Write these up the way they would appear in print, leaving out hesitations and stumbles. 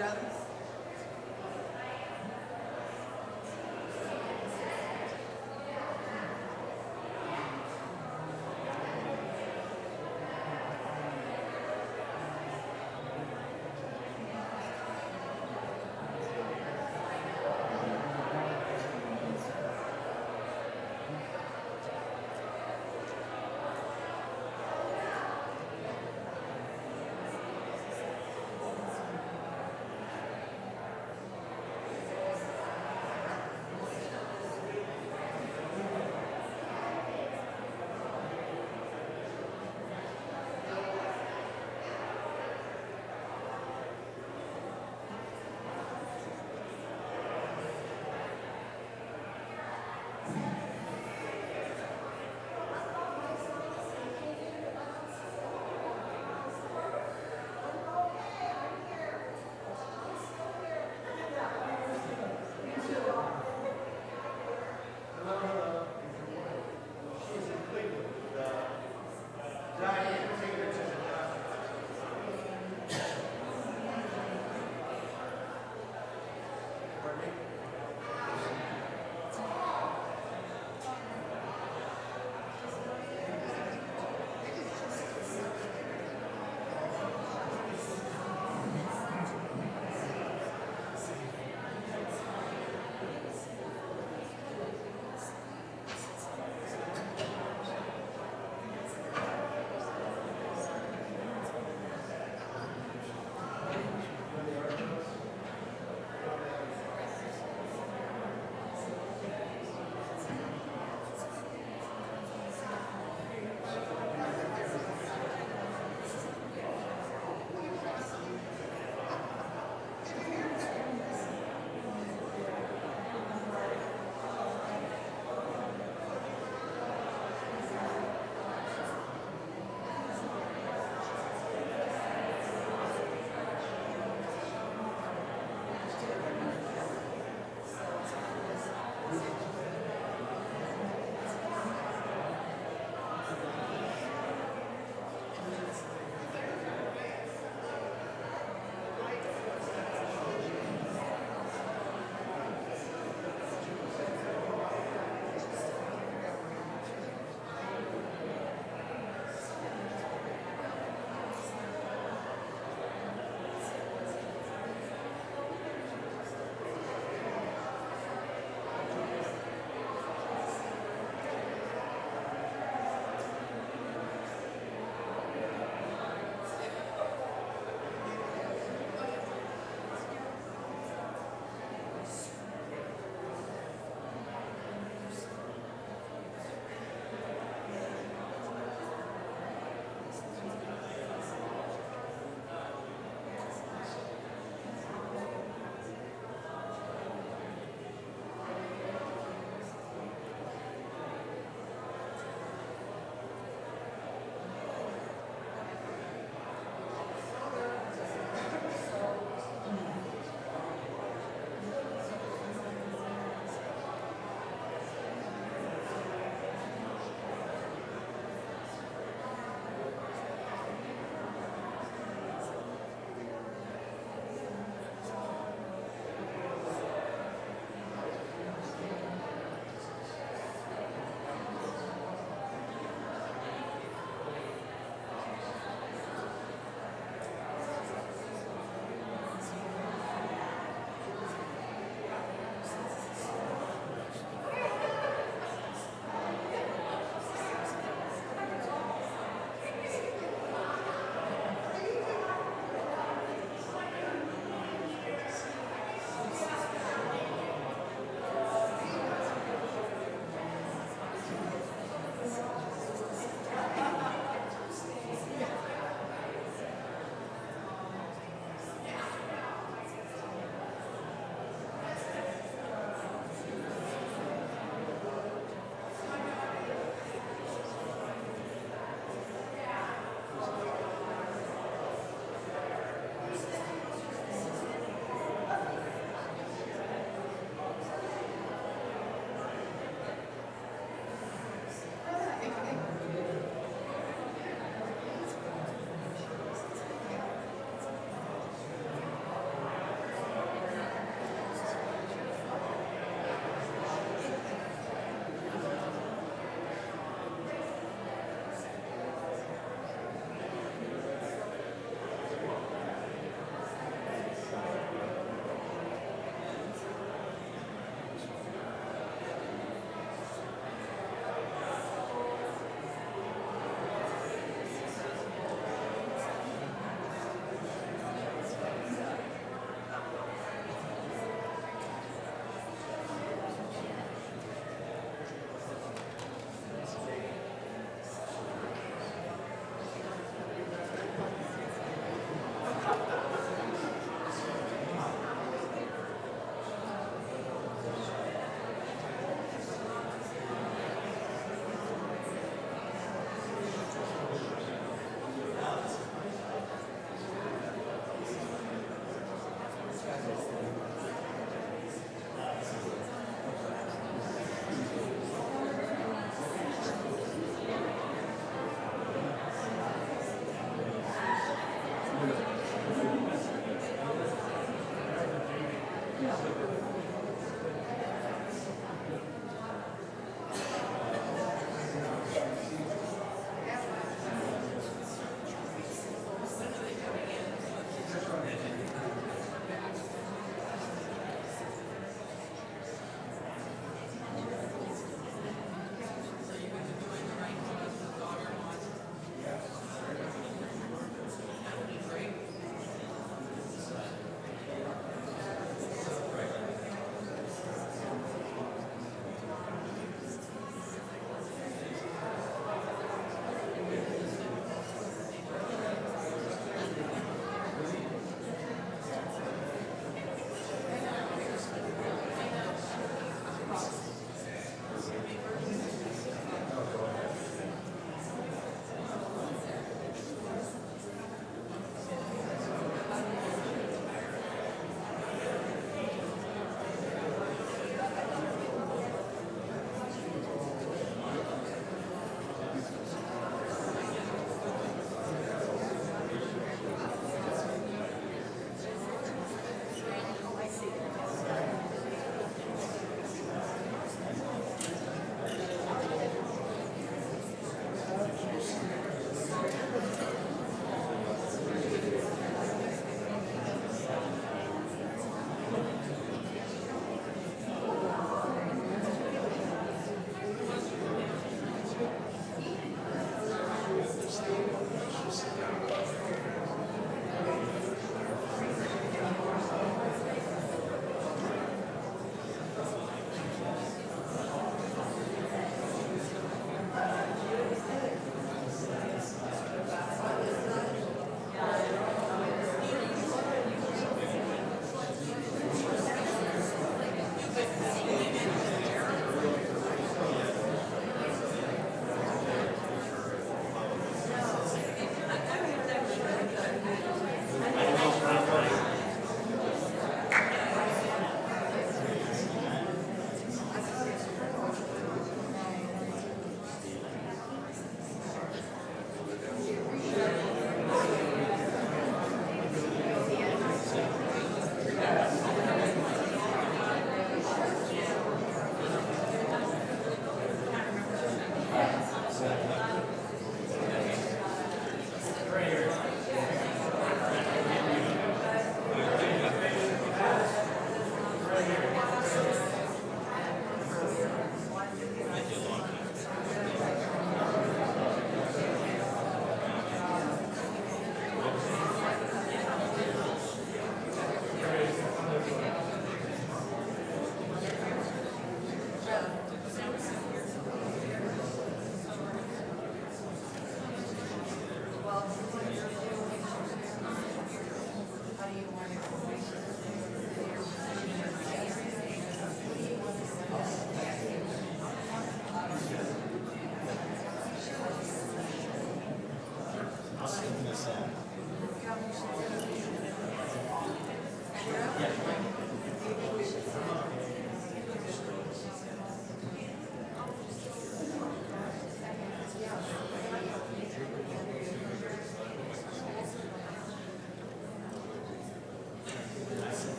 questions?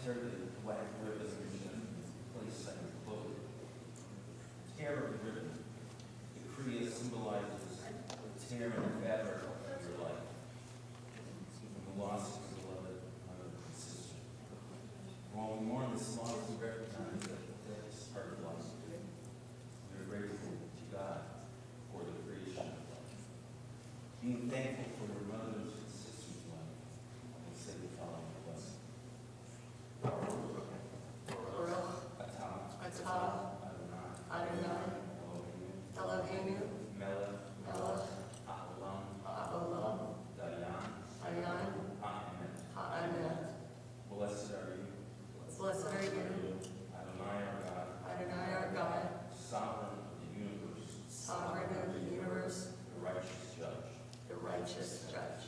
tear the black ribbon and place on your clothing. Tear of the ribbon. The Kriya symbolizes the tear in the fabric of your life. And the loss of a beloved mother and sister. While we mourn this loss, we recognize that that is part of life. We are grateful to God for the creation of life. Being thankful for your mother's and sister's life, we'll say the following blessing. Adonai, Eloheinu, Melech, Haolam, Dayan, Ha'emet. Blessed are you, Adonai our God, sovereign of the universe, the righteous judge.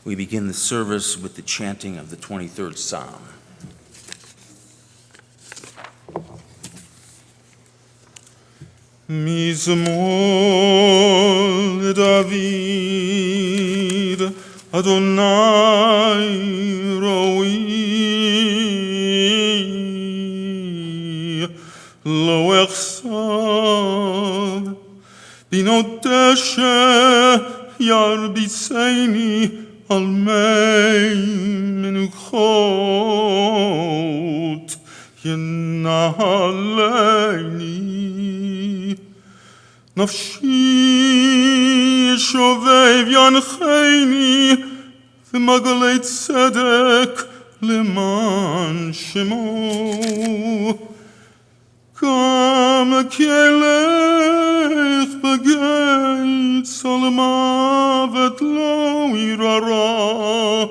We begin the service with the chanting of the 23rd Psalm. Mizmor David, Adonai roi, lo echsav, binodeshe yarbiseni, al mei menuchot yenaleini nafshi shovev yancheni v'magalei tzedek leman shemo gam kelech begeit salmavet lo irara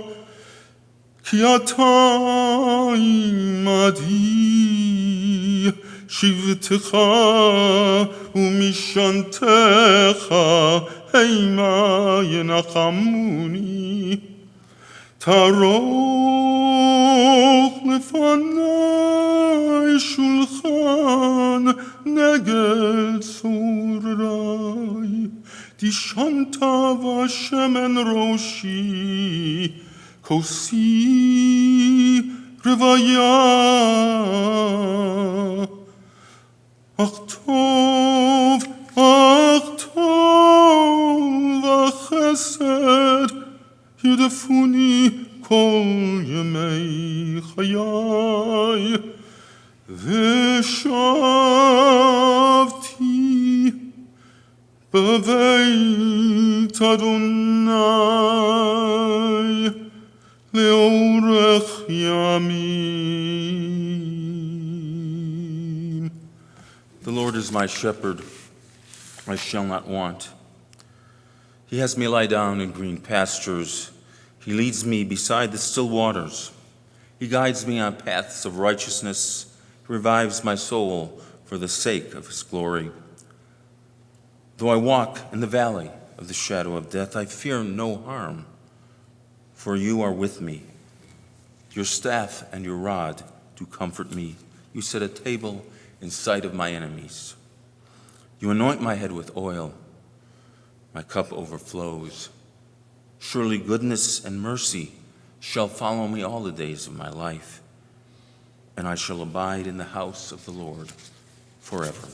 ki ata imadi shivtecha umishantecha heima yenachamuni taroch lefanai shulchan neged surai Dishanta v'Hashem roshi kosi revaya ach tov v'chesed yudefuni kol yemei chayai v'shavti beveit Adonai leorech yamim. The Lord is my shepherd, I shall not want. He has me lie down in green pastures. He leads me beside the still waters. He guides me on paths of righteousness. He revives my soul for the sake of his glory. Though I walk in the valley of the shadow of death, I fear no harm, for you are with me. Your staff and your rod do comfort me. You set a table in sight of my enemies. You anoint my head with oil. My cup overflows. Surely goodness and mercy shall follow me all the days of my life, and I shall abide in the house of the Lord forever.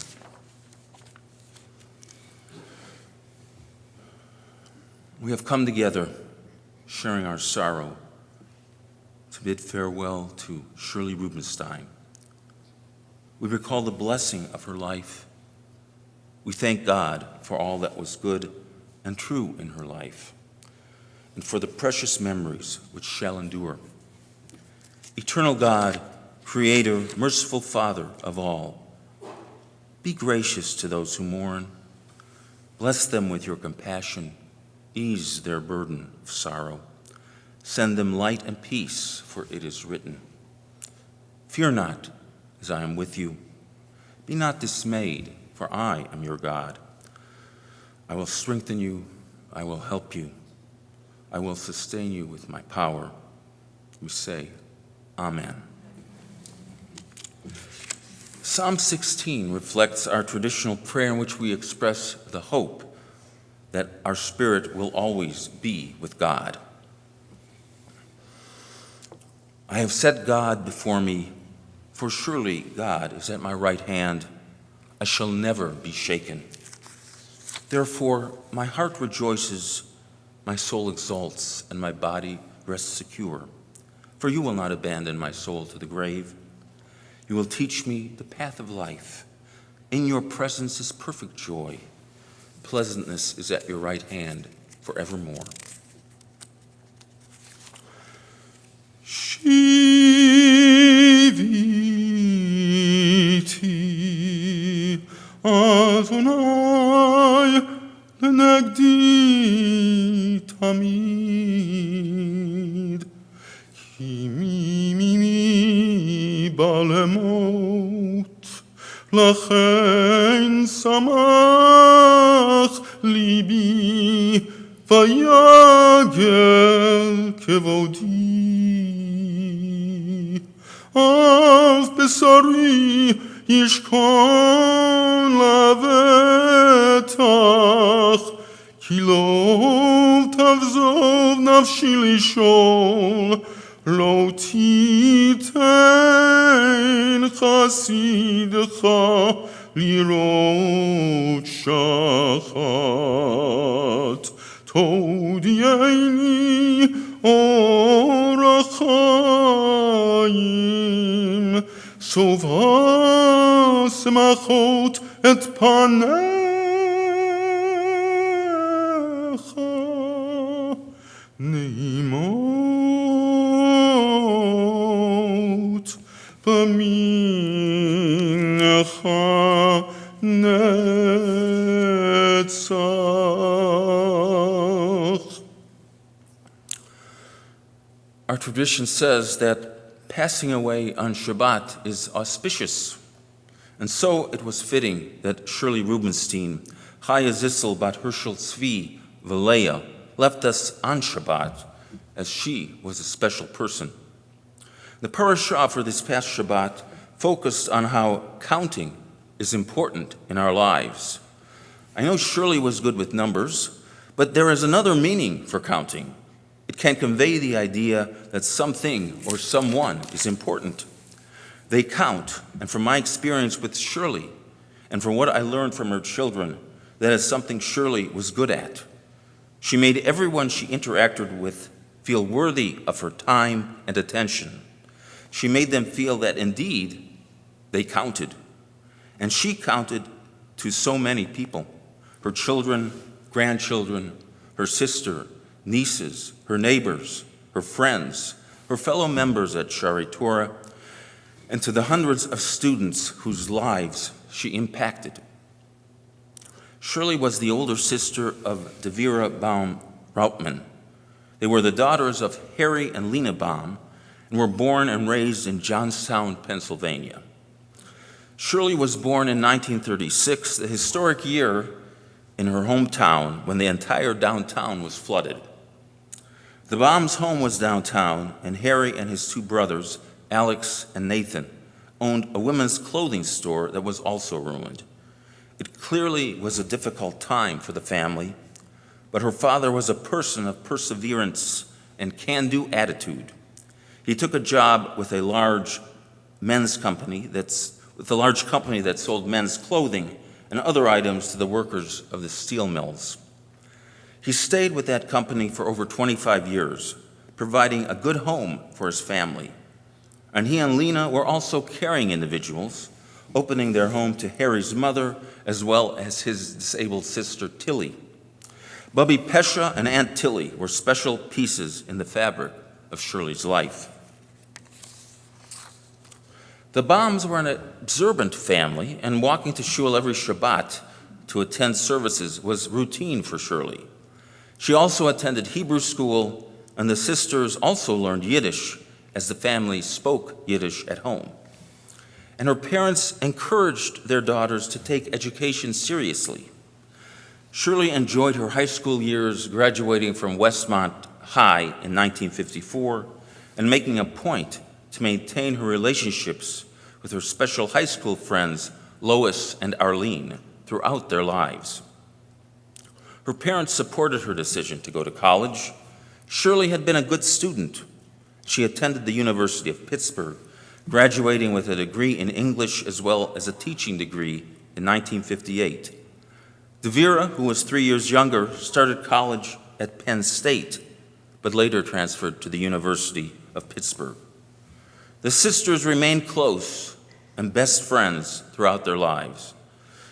We have come together, sharing our sorrow, to bid farewell to Shirley Rubinstein. We recall the blessing of her life. We thank God for all that was good and true in her life, and for the precious memories which shall endure. Eternal God, Creator, merciful Father of all, be gracious to those who mourn. Bless them with your compassion. Ease their burden of sorrow. Send them light and peace, for it is written, "Fear not, as I am with you. Be not dismayed, for I am your God. I will strengthen you, I will help you, I will sustain you with my power." We say, Amen. Psalm 16 reflects our traditional prayer in which we express the hope that our spirit will always be with God. I have set God before me, for surely God is at my right hand. I shall never be shaken. Therefore, my heart rejoices, my soul exults, and my body rests secure. For you will not abandon my soul to the grave. You will teach me the path of life. In your presence is perfect joy. Pleasantness is at your right hand forevermore. Shiviti Adonai lenagdi tamid ki mimi balemot lachen samach libi vayagel kevodi Av besari yishkon lavetach ki lo tavzov nafshi lishol lo titen chasidcha lirot shachat todieni orachayim sova semachot et panecha neimot b'mincha netzach. Our tradition says that passing away on Shabbat is auspicious, and so it was fitting that Shirley Rubinstein, Chaya Zissel Bat Herschel Tzvi Valea, left us on Shabbat, as she was a special person. The parashah for this past Shabbat focused on how counting is important in our lives. I know Shirley was good with numbers, but there is another meaning for counting. It can convey the idea that something or someone is important. They count, and from my experience with Shirley, and from what I learned from her children, that is something Shirley was good at. She made everyone she interacted with feel worthy of her time and attention. She made them feel that indeed they counted. And she counted to so many people: her children, grandchildren, her sister, nieces, her neighbors, her friends, her fellow members at Shari Torah, and to the hundreds of students whose lives she impacted. Shirley was the older sister of Shirley Baum Rubinstein. They were the daughters of Harry and Lena Baum and were born and raised in Johnstown, Pennsylvania. Shirley was born in 1936, the historic year in her hometown when the entire downtown was flooded. The Baum's home was downtown, and Harry and his two brothers, Alex and Nathan, owned a women's clothing store that was also ruined. It clearly was a difficult time for the family, but her father was a person of perseverance and can-do attitude. He took a job with a large company that sold men's clothing and other items to the workers of the steel mills. He stayed with that company for over 25 years, providing a good home for his family. And he and Lena were also caring individuals, opening their home to Harry's mother as well as his disabled sister Tilly. Bubby Pesha and Aunt Tilly were special pieces in the fabric of Shirley's life. The Baums were an observant family, and walking to shul every Shabbat to attend services was routine for Shirley. She also attended Hebrew school and the sisters also learned Yiddish as the family spoke Yiddish at home. And her parents encouraged their daughters to take education seriously. Shirley enjoyed her high school years, graduating from Westmont High in 1954 and making a point to maintain her relationships with her special high school friends, Lois and Arlene, throughout their lives. Her parents supported her decision to go to college. Shirley had been a good student. She attended the University of Pittsburgh, graduating with a degree in English as well as a teaching degree in 1958. Devira, who was 3 years younger, started college at Penn State, but later transferred to the University of Pittsburgh. The sisters remained close and best friends throughout their lives.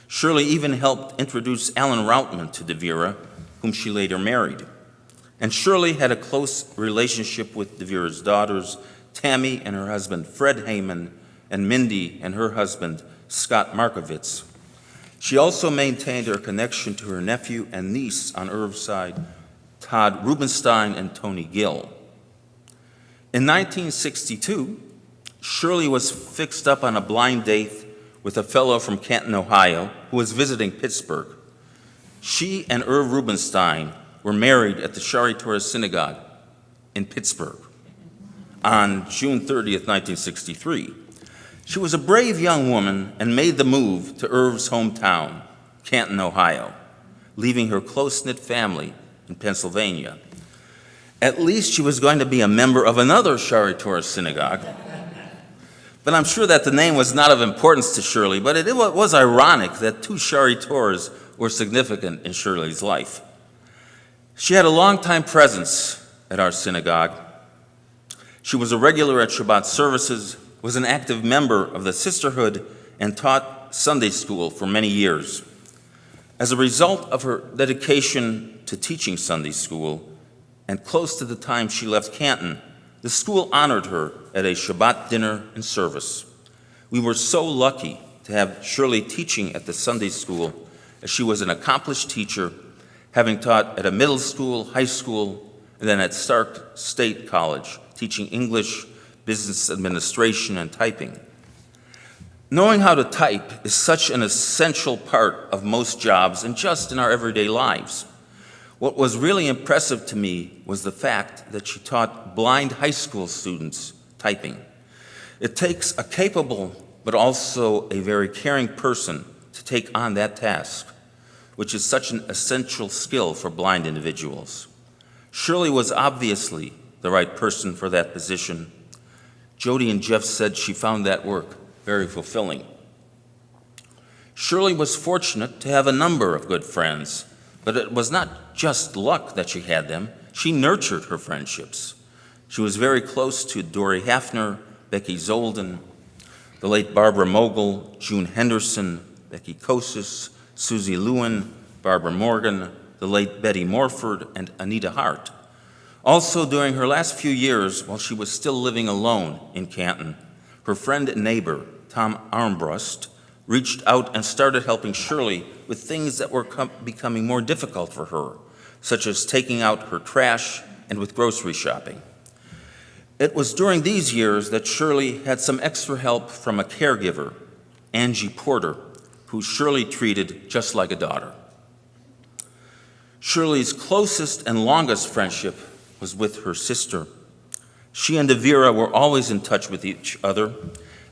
Shirley even helped introduce Alan Routman to Devira, whom she later married. And Shirley had a close relationship with Devira's daughters, Tammy and her husband Fred Heyman, and Mindy and her husband Scott Markovitz. She also maintained her connection to her nephew and niece on Irv's side, Todd Rubinstein and Tony Gill. In 1962, Shirley was fixed up on a blind date with a fellow from Canton, Ohio, who was visiting Pittsburgh. She and Irv Rubinstein were married at the Shari Torah Synagogue in Pittsburgh on June 30th, 1963. She was a brave young woman and made the move to Irv's hometown, Canton, Ohio, leaving her close-knit family in Pennsylvania. At least she was going to be a member of another Shari Torah synagogue. But I'm sure that the name was not of importance to Shirley, but it was ironic that two Shari Torahs were significant in Shirley's life. She had a long-time presence at our synagogue. She was a regular at Shabbat services, was an active member of the sisterhood, and taught Sunday school for many years. As a result of her dedication to teaching Sunday school, and close to the time she left Canton, the school honored her at a Shabbat dinner and service. We were so lucky to have Shirley teaching at the Sunday school, as she was an accomplished teacher, having taught at a middle school, high school, and then at Stark State College, teaching English, business administration, and typing. Knowing how to type is such an essential part of most jobs and just in our everyday lives. What was really impressive to me was the fact that she taught blind high school students typing. It takes a capable but also a very caring person to take on that task, which is such an essential skill for blind individuals. Shirley was obviously the right person for that position. Jody and Jeff said she found that work very fulfilling. Shirley was fortunate to have a number of good friends, but it was not just luck that she had them. She nurtured her friendships. She was very close to Dory Hafner, Becky Zolden, the late Barbara Mogul, June Henderson, Becky Kosis, Susie Lewin, Barbara Morgan, the late Betty Morford, and Anita Hart. Also, during her last few years, while she was still living alone in Canton, her friend and neighbor, Tom Armbrust, reached out and started helping Shirley with things that were becoming more difficult for her, such as taking out her trash and with grocery shopping. It was during these years that Shirley had some extra help from a caregiver, Angie Porter, who Shirley treated just like a daughter. Shirley's closest and longest friendship was with her sister. She and Devira were always in touch with each other.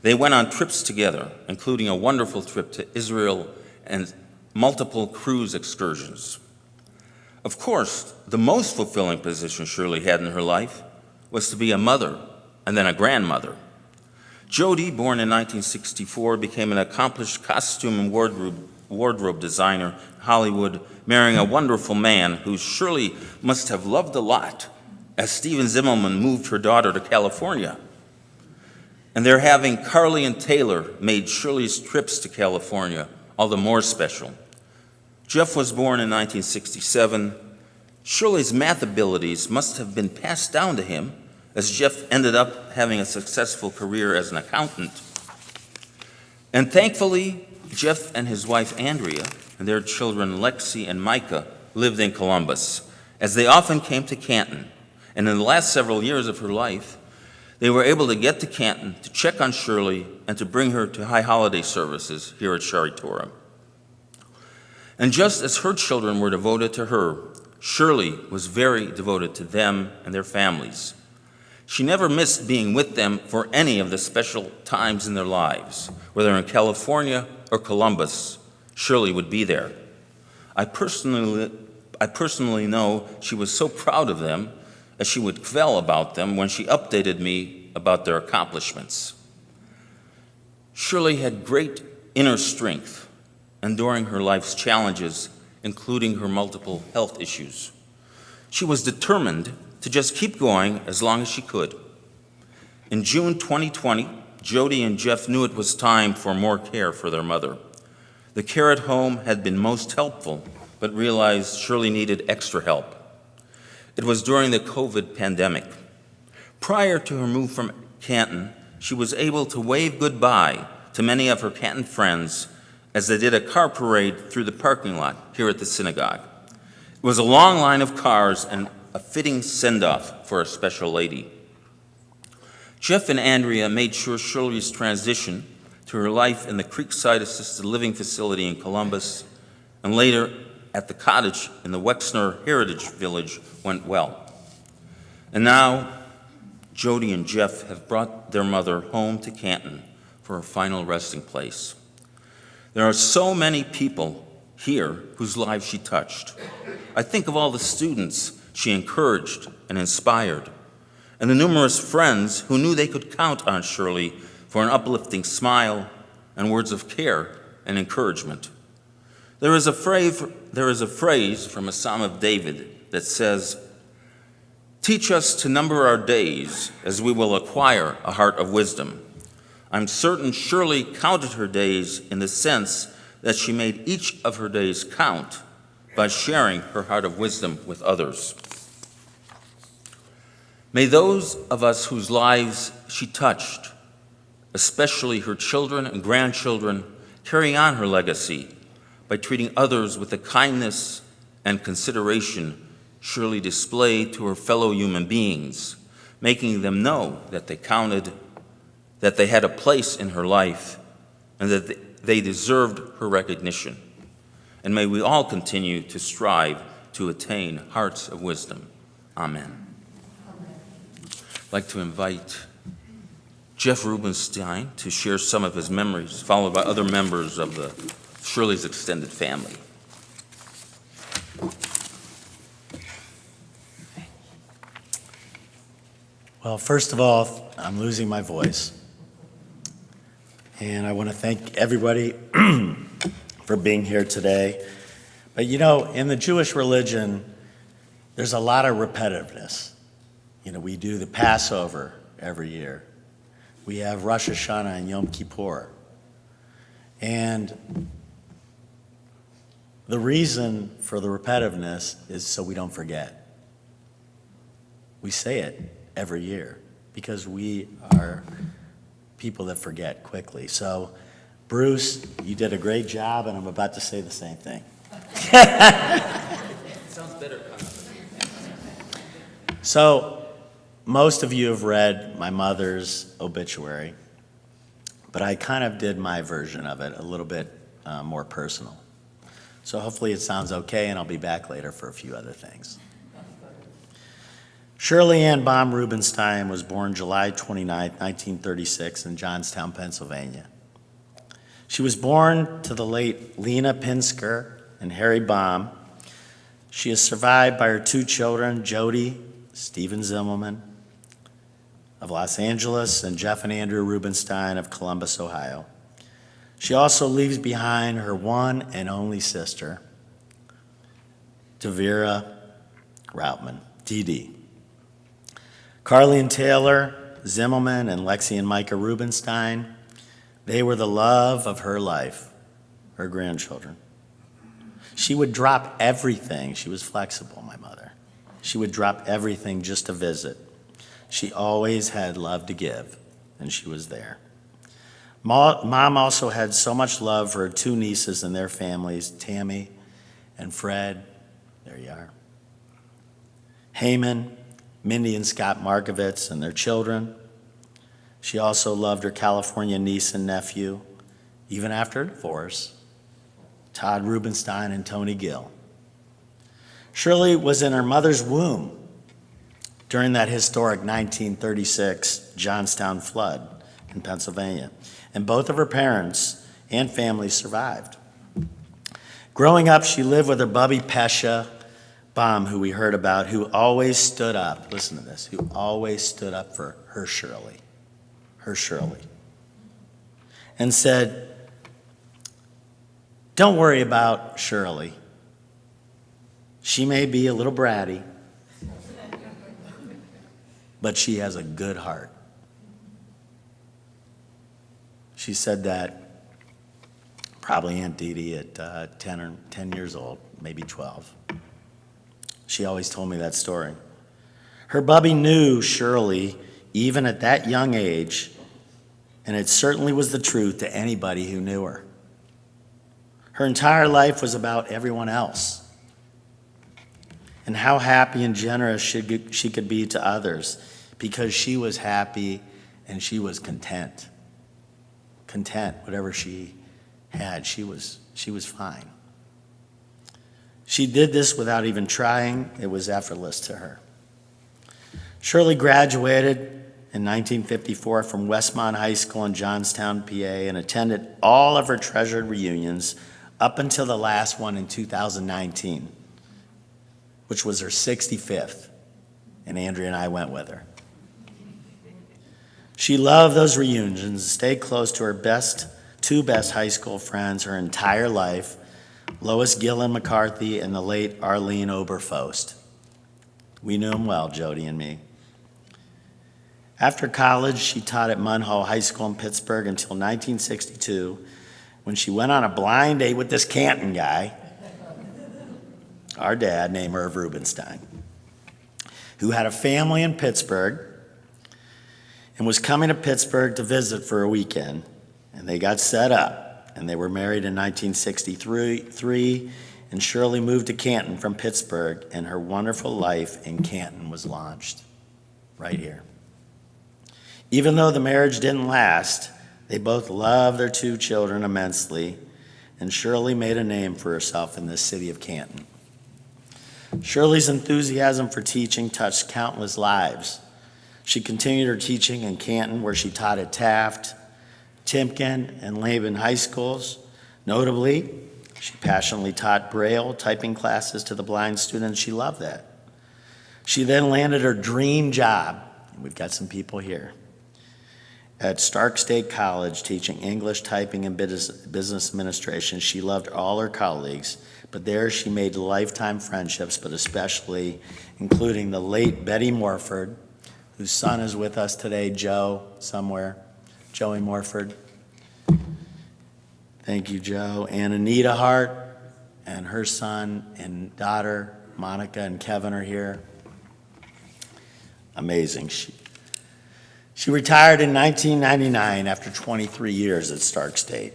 They went on trips together, including a wonderful trip to Israel and multiple cruise excursions. Of course, the most fulfilling position Shirley had in her life was to be a mother and then a grandmother. Jody, born in 1964, became an accomplished costume and wardrobe designer in Hollywood, marrying a wonderful man who Shirley must have loved a lot, as Steven Zimmelman moved her daughter to California. And their having Carly and Taylor made Shirley's trips to California all the more special. Jeff was born in 1967. Shirley's math abilities must have been passed down to him, as Jeff ended up having a successful career as an accountant. And thankfully, Jeff and his wife Andrea and their children Lexi and Micah lived in Columbus, as they often came to Canton, And in the last several years of her life, they were able to get to Canton to check on Shirley and to bring her to high holiday services here at Shari Torah. And just as her children were devoted to her, Shirley was very devoted to them and their families. She never missed being with them for any of the special times in their lives. Whether in California or Columbus, Shirley would be there. I personally know she was so proud of them as she would kvel about them when she updated me about their accomplishments. Shirley had great inner strength, enduring her life's challenges, including her multiple health issues. She was determined to just keep going as long as she could. In June 2020, Jody and Jeff knew it was time for more care for their mother. The care at home had been most helpful, but realized Shirley needed extra help. It was during the COVID pandemic. Prior to her move from Canton, she was able to wave goodbye to many of her Canton friends as they did a car parade through the parking lot here at the synagogue. It was a long line of cars and a fitting send-off for a special lady. Jeff and Andrea made sure Shirley's transition to her life in the Creekside Assisted Living Facility in Columbus and later at the cottage in the Wexner Heritage Village went well. And now, Jody and Jeff have brought their mother home to Canton for her final resting place. There are so many people here whose lives she touched. I think of all the students she encouraged and inspired, and the numerous friends who knew they could count on Shirley for an uplifting smile and words of care and encouragement. There is a phrase from a Psalm of David that says, "Teach us to number our days as we will acquire a heart of wisdom." I'm certain Shirley counted her days in the sense that she made each of her days count by sharing her heart of wisdom with others. May those of us whose lives she touched, especially her children and grandchildren, carry on her legacy by treating others with the kindness and consideration Shirley displayed to her fellow human beings, making them know that they counted, that they had a place in her life, and that they deserved her recognition. And may we all continue to strive to attain hearts of wisdom. Amen. I'd like to invite Jeff Rubinstein to share some of his memories, followed by other members of Shirley's extended family. Well, first of all, I'm losing my voice. And I want to thank everybody for being here today. But you know, in the Jewish religion, there's a lot of repetitiveness. You know, we do the Passover every year. We have Rosh Hashanah and Yom Kippur. And the reason for the repetitiveness is so we don't forget. We say it every year because we are people that forget quickly. So, Bruce, you did a great job, and I'm about to say the same thing. Sounds better. So, most of you have read my mother's obituary, but I kind of did my version of it, a little bit more personal. So hopefully it sounds okay, and I'll be back later for a few other things. Shirley Baum Rubinstein was born July 29, 1936 in Johnstown, Pennsylvania. She was born to the late Lena Pinsker and Harry Baum. She is survived by her two children, Jody, Stephen Zimmelman of Los Angeles, and Jeff and Andrew Rubinstein of Columbus, Ohio. She also leaves behind her one and only sister, Devera Routman, DD. Carleen Taylor, Zimmelman, and Lexi and Micah Rubinstein, they were the love of her life, her grandchildren. She would drop everything. She was flexible, my mother. She would drop everything just to visit. She always had love to give, and she was there. Mom also had so much love for her two nieces and their families, Tammy and Fred. There you are. Heyman, Mindy and Scott Markovitz and their children. She also loved her California niece and nephew, even after her divorce, Todd Rubinstein and Tony Gill. Shirley was in her mother's womb during that historic 1936 Johnstown flood in Pennsylvania, and both of her parents and family survived. Growing up, she lived with her bubby Pesha Baum, who we heard about, who always stood up, listen to this, who always stood up for her Shirley, and said, "Don't worry about Shirley. She may be a little bratty, but she has a good heart." She said that probably Aunt Dee Dee at 10 years old, maybe 12. She always told me that story. Her bubby knew Shirley even at that young age, and it certainly was the truth to anybody who knew her. Her entire life was about everyone else and how happy and generous she could be to others, because she was happy and she was content. Content, whatever she had, she was fine. She did this without even trying. It was effortless to her. Shirley graduated in 1954 from Westmont High School in Johnstown, PA, and attended all of her treasured reunions up until the last one in 2019, which was her 65th, and Andrea and I went with her. She loved those reunions and stayed close to her two best high school friends her entire life, Lois Gillen McCarthy and the late Arlene Oberfost. We knew them well, Jody and me. After college, she taught at Munhall High School in Pittsburgh until 1962, when she went on a blind date with this Canton guy, our dad, named Irv Rubinstein, who had a family in Pittsburgh and was coming to Pittsburgh to visit for a weekend. And they got set up, and they were married in 1963, and Shirley moved to Canton from Pittsburgh, and her wonderful life in Canton was launched right here. Even though the marriage didn't last, they both loved their two children immensely, and Shirley made a name for herself in the city of Canton. Shirley's enthusiasm for teaching touched countless lives. She continued her teaching in Canton, where she taught at Taft, Timken, and Laban high schools. Notably, she passionately taught Braille typing classes to the blind students. She loved that. She then landed her dream job, and we've got some people here, at Stark State College, teaching English, typing, and business administration. She loved all her colleagues, but there she made lifetime friendships, but especially including the late Betty Morford, whose son is with us today, Joe, somewhere. Joey Morford. Thank you, Joe. And Anita Hart and her son and daughter, Monica and Kevin, are here. Amazing. She retired in 1999 after 23 years at Stark State.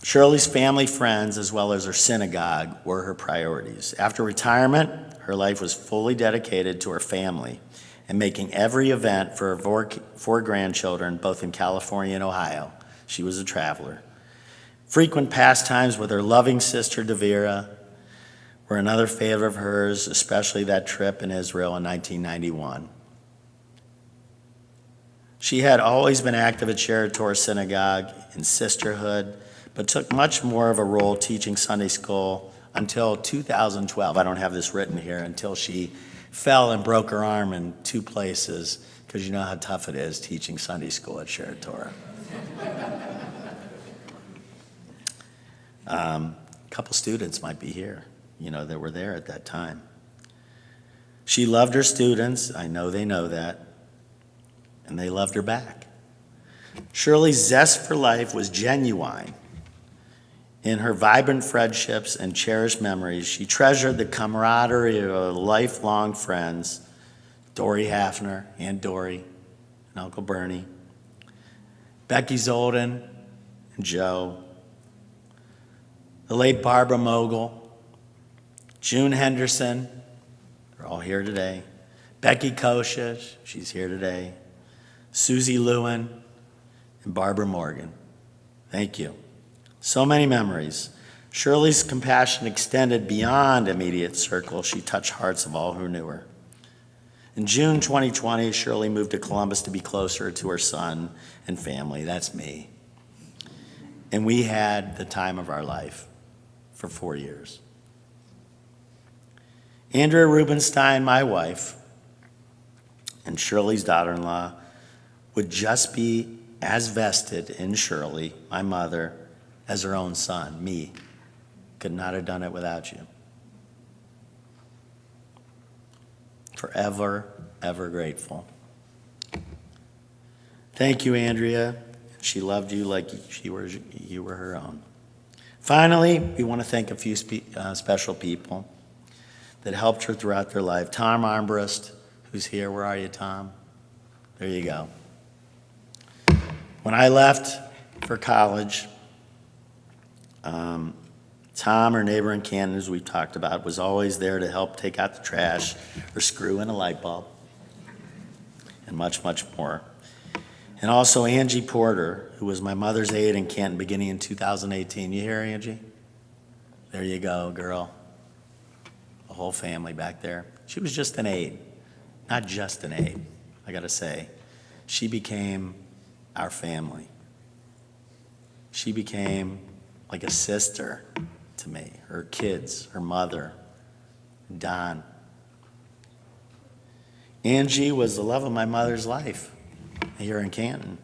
Shirley's family, friends, as well as her synagogue were her priorities. After retirement, her life was fully dedicated to her family and making every event for her four grandchildren, both in California and Ohio. She was a traveler. Frequent pastimes with her loving sister, Devira, were another favorite of hers, especially that trip in Israel in 1991. She had always been active at Shared Torah Synagogue in sisterhood, but took much more of a role teaching Sunday school until 2012. I don't have this written here, until she fell and broke her arm in two places, because you know how tough it is teaching Sunday school at Shared Torah. A couple students might be here, that were there at that time. She loved her students. I know they know that. And they loved her back. Shirley's zest for life was genuine. In her vibrant friendships and cherished memories, she treasured the camaraderie of her lifelong friends, Dory Hafner, Aunt Dory, and Uncle Bernie, Becky Zolden, and Joe, the late Barbara Mogul, June Henderson, they're all here today, Becky Kosha, she's here today, Susie Lewin, and Barbara Morgan. Thank you. So many memories. Shirley's compassion extended beyond immediate circle. She touched hearts of all who knew her. In June 2020, Shirley moved to Columbus to be closer to her son and family. That's me. And we had the time of our life for 4 years. Andrea Rubinstein, my wife, and Shirley's daughter-in-law would just be as vested in Shirley, my mother, as her own son, me. Could not have done it without you. Forever, ever grateful. Thank you, Andrea. She loved you like you were her own. Finally, we want to thank a few special people that helped her throughout their life. Tom Armbrust, who's here. Where are you, Tom? There you go. When I left for college, Tom, our neighbor in Canton, as we've talked about, was always there to help take out the trash or screw in a light bulb, and much, much more. And also Angie Porter, who was my mother's aide in Canton beginning in 2018. You hear, Angie? There you go, girl. The whole family back there. She was just an aide, not just an aide, I gotta say. She became our family. She became like a sister to me, her kids, her mother, Don. Angie was the love of my mother's life here in Canton.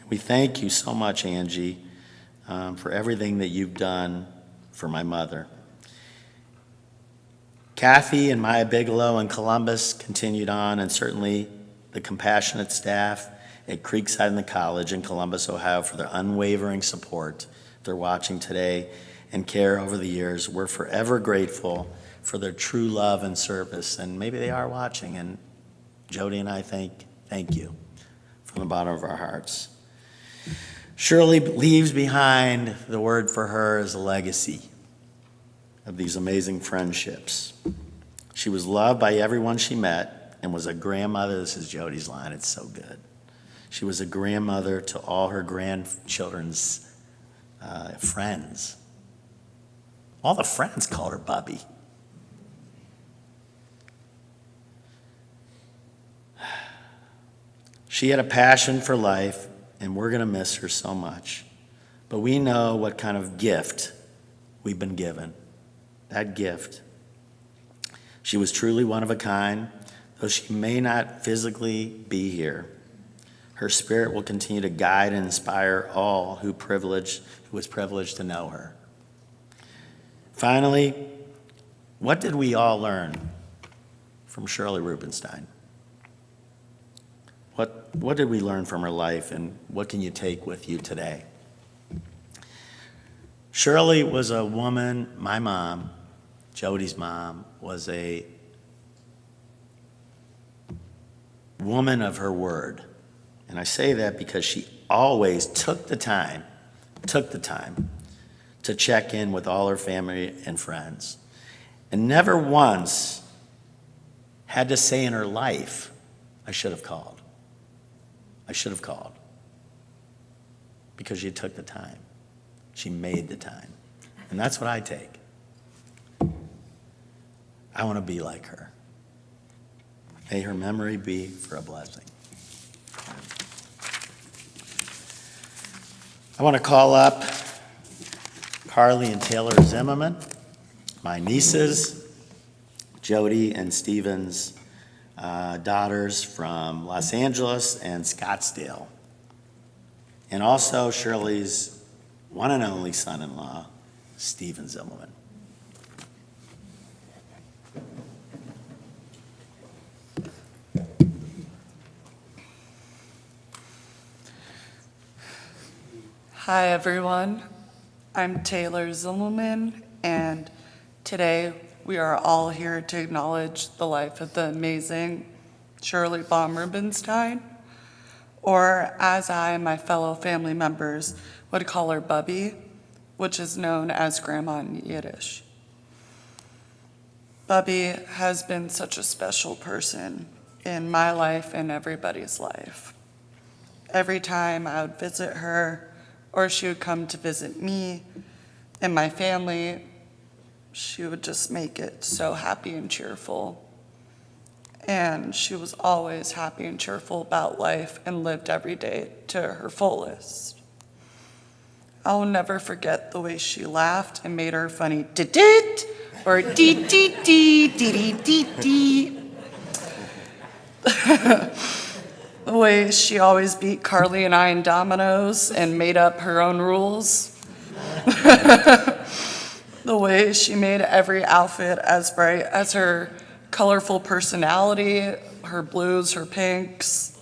We thank you so much, Angie, for everything that you've done for my mother. Kathy and Maya Bigelow in Columbus continued on, and certainly the compassionate staff at Creekside and the college in Columbus, Ohio, for their unwavering support. They're watching today and care over the years. We're forever grateful for their true love and service, and maybe they are watching, and Jody and I thank you from the bottom of our hearts. Shirley leaves behind, the word for her is a legacy of these amazing friendships. She was loved by everyone she met and was a grandmother. This is Jody's line, it's so good. She was a grandmother to all her grandchildren's friends. All the friends called her Bubby. She had a passion for life, and we're going to miss her so much. But we know what kind of gift we've been given. That gift. She was truly one of a kind, though she may not physically be here. Her spirit will continue to guide and inspire all who was privileged to know her. Finally, what did we all learn from Shirley Rubinstein? What did we learn from her life, and what can you take with you today? Shirley was a woman, my mom, Jody's mom, was a woman of her word. And I say that because she always took the time to check in with all her family and friends, and never once had to say in her life, I should have called. Because she took the time. She made the time. And that's what I take. I want to be like her. May her memory be for a blessing. I want to call up Carly and Taylor Zimmerman, my nieces, Jody and Stephen's daughters from Los Angeles and Scottsdale, and also Shirley's one and only son-in-law, Stephen Zimmerman. Hi, everyone. I'm Taylor Zimmelman, and today we are all here to acknowledge the life of the amazing Shirley Baum Rubinstein, or as I and my fellow family members would call her Bubby, which is known as Grandma in Yiddish. Bubby has been such a special person in my life and everybody's life. Every time I would visit her, or she would come to visit me and my family, she would just make it so happy and cheerful. And she was always happy and cheerful about life and lived every day to her fullest. I'll never forget the way she laughed and made her funny dit or dee dee dee dee dee dee. The way she always beat Carly and I in dominoes and made up her own rules. The way she made every outfit as bright as her colorful personality, her blues, her pinks.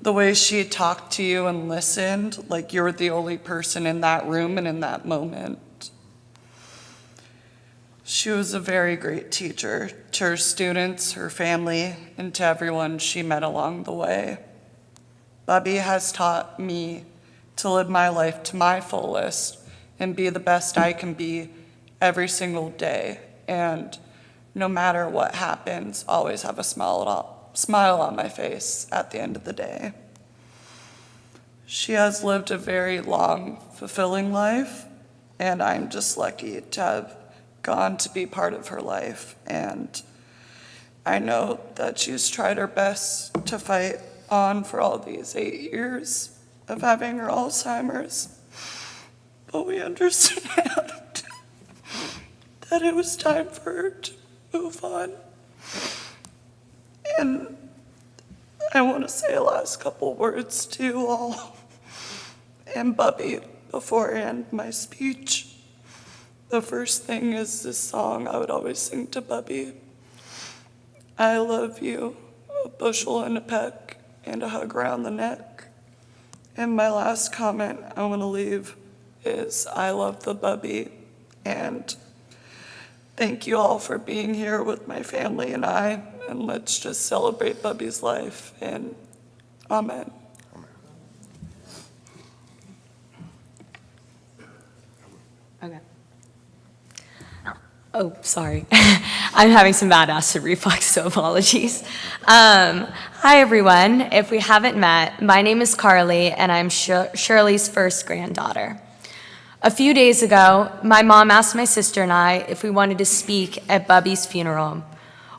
The way she talked to you and listened like you were the only person in that room and in that moment. She was a very great teacher to her students, her family, and to everyone she met along the way. Bubby has taught me to live my life to my fullest and be the best I can be every single day. And no matter what happens, always have a smile on my face at the end of the day. She has lived a very long, fulfilling life, and I'm just lucky to have gone to be part of her life. And I know that she's tried her best to fight on for all these 8 years of having her Alzheimer's. But we understand that it was time for her to move on. And I want to say a last couple words to you all and Bubby before I end my speech. The first thing is this song I would always sing to Bubby. I love you, a bushel and a peck, and a hug around the neck. And my last comment I want to leave is I love the Bubby, and thank you all for being here with my family and I, and let's just celebrate Bubby's life, and amen. Okay. Oh, sorry. I'm having some bad acid reflux, so apologies. Hi, everyone. If we haven't met, my name is Carly, and I'm Shirley's first granddaughter. A few days ago, my mom asked my sister and I if we wanted to speak at Bubby's funeral.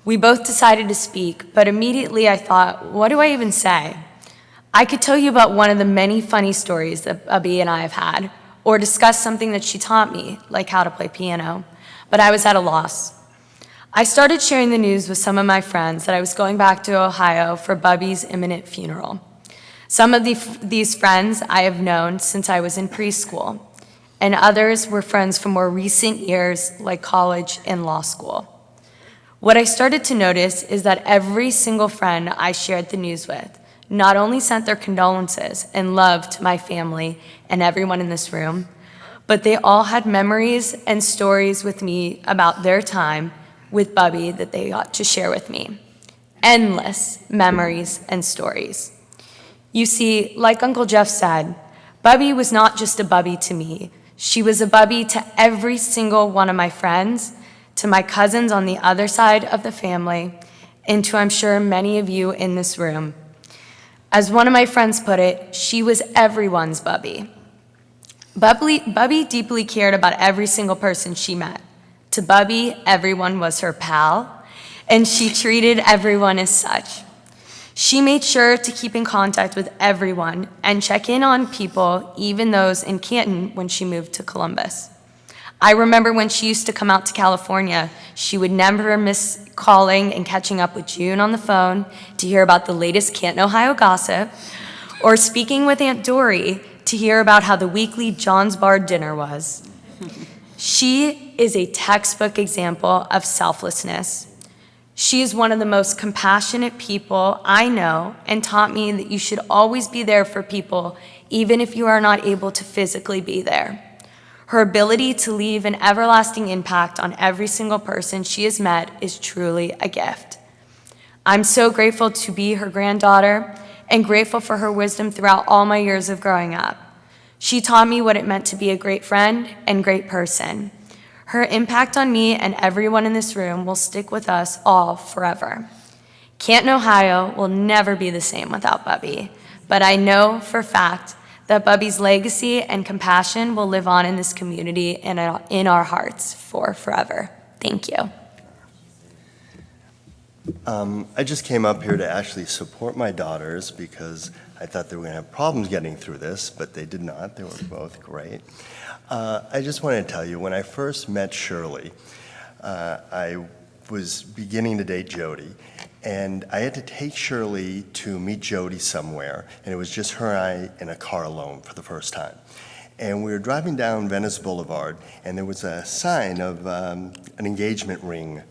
We both decided to speak, but immediately I thought, what do I even say? I could tell you about one of the many funny stories that Bubby and I have had, or discuss something that she taught me, like how to play piano, but I was at a loss. I started sharing the news with some of my friends that I was going back to Ohio for Bubby's imminent funeral. Some of these friends I have known since I was in preschool, and others were friends from more recent years, like college and law school. What I started to notice is that every single friend I shared the news with not only sent their condolences and love to my family and everyone in this room, but they all had memories and stories with me about their time with Bubby that they got to share with me. Endless memories and stories. You see, like Uncle Jeff said, Bubby was not just a Bubby to me. She was a Bubby to every single one of my friends, to my cousins on the other side of the family, and to, I'm sure, many of you in this room. As one of my friends put it, she was everyone's Bubby. Bubby deeply cared about every single person she met. To Bubby, everyone was her pal, and she treated everyone as such. She made sure to keep in contact with everyone and check in on people, even those in Canton when she moved to Columbus. I remember when she used to come out to California, she would never miss calling and catching up with June on the phone to hear about the latest Canton, Ohio gossip, or speaking with Aunt Dory to hear about how the weekly John's Bar dinner was. She is a textbook example of selflessness. She is one of the most compassionate people I know and taught me that you should always be there for people, even if you are not able to physically be there. Her ability to leave an everlasting impact on every single person she has met is truly a gift. I'm so grateful to be her granddaughter and grateful for her wisdom throughout all my years of growing up. She taught me what it meant to be a great friend and great person. Her impact on me and everyone in this room will stick with us all forever. Canton, Ohio will never be the same without Bubby, but I know for a fact that Bubby's legacy and compassion will live on in this community and in our hearts for forever. Thank you. I just came up here to actually support my daughters because I thought they were going to have problems getting through this, but they did not. They were both great. I just want to tell you, when I first met Shirley, I was beginning to date Jody, and I had to take Shirley to meet Jody somewhere, and it was just her and I in a car alone for the first time. And we were driving down Venice Boulevard, and there was a sign of an engagement ring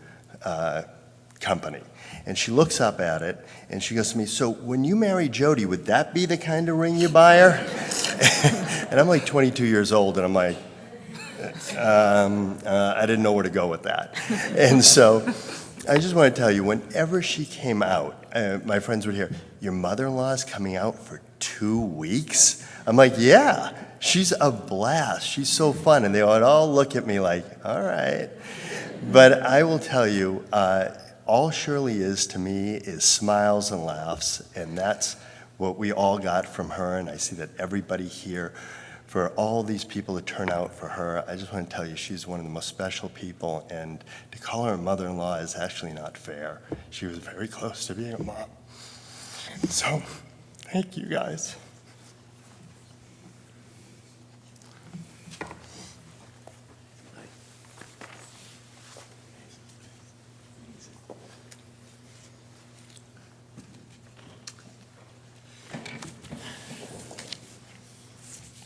company. And she looks up at it, and she goes to me, "So when you marry Jody, would that be the kind of ring you buy her?" And I'm like 22 years old, and I'm like, I didn't know where to go with that. And so I just want to tell you, whenever she came out, my friends would hear, "Your mother-in-law is coming out for 2 weeks?" I'm like, "Yeah, she's a blast. She's so fun." And they would all look at me like, "All right." But I will tell you, all Shirley is to me is smiles and laughs, and that's what we all got from her, and I see that everybody here, for all these people that turn out for her, I just want to tell you she's one of the most special people, and to call her mother-in-law is actually not fair. She was very close to being a mom. So, thank you guys.